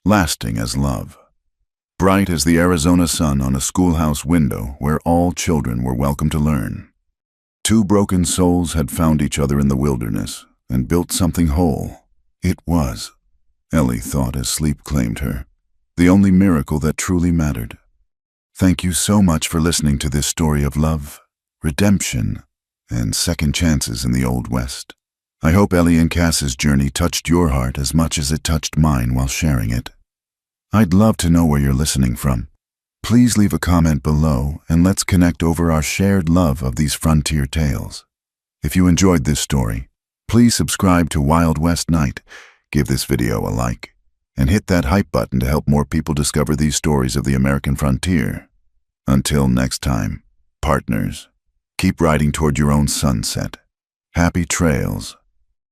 lasting as love, bright as the Arizona sun on a schoolhouse window where all children were welcome to learn. Two broken souls had found each other in the wilderness and built something whole. It was, Ellie thought as sleep claimed her, the only miracle that truly mattered. Thank you so much for listening to this story of love, redemption, and second chances in the Old West. I hope Ellie and Cass's journey touched your heart as much as it touched mine while sharing it. I'd love to know where you're listening from. Please leave a comment below and let's connect over our shared love of these frontier tales. If you enjoyed this story, please subscribe to Wild West Night, give this video a like, and hit that hype button to help more people discover these stories of the American frontier. Until next time, partners, keep riding toward your own sunset. Happy trails.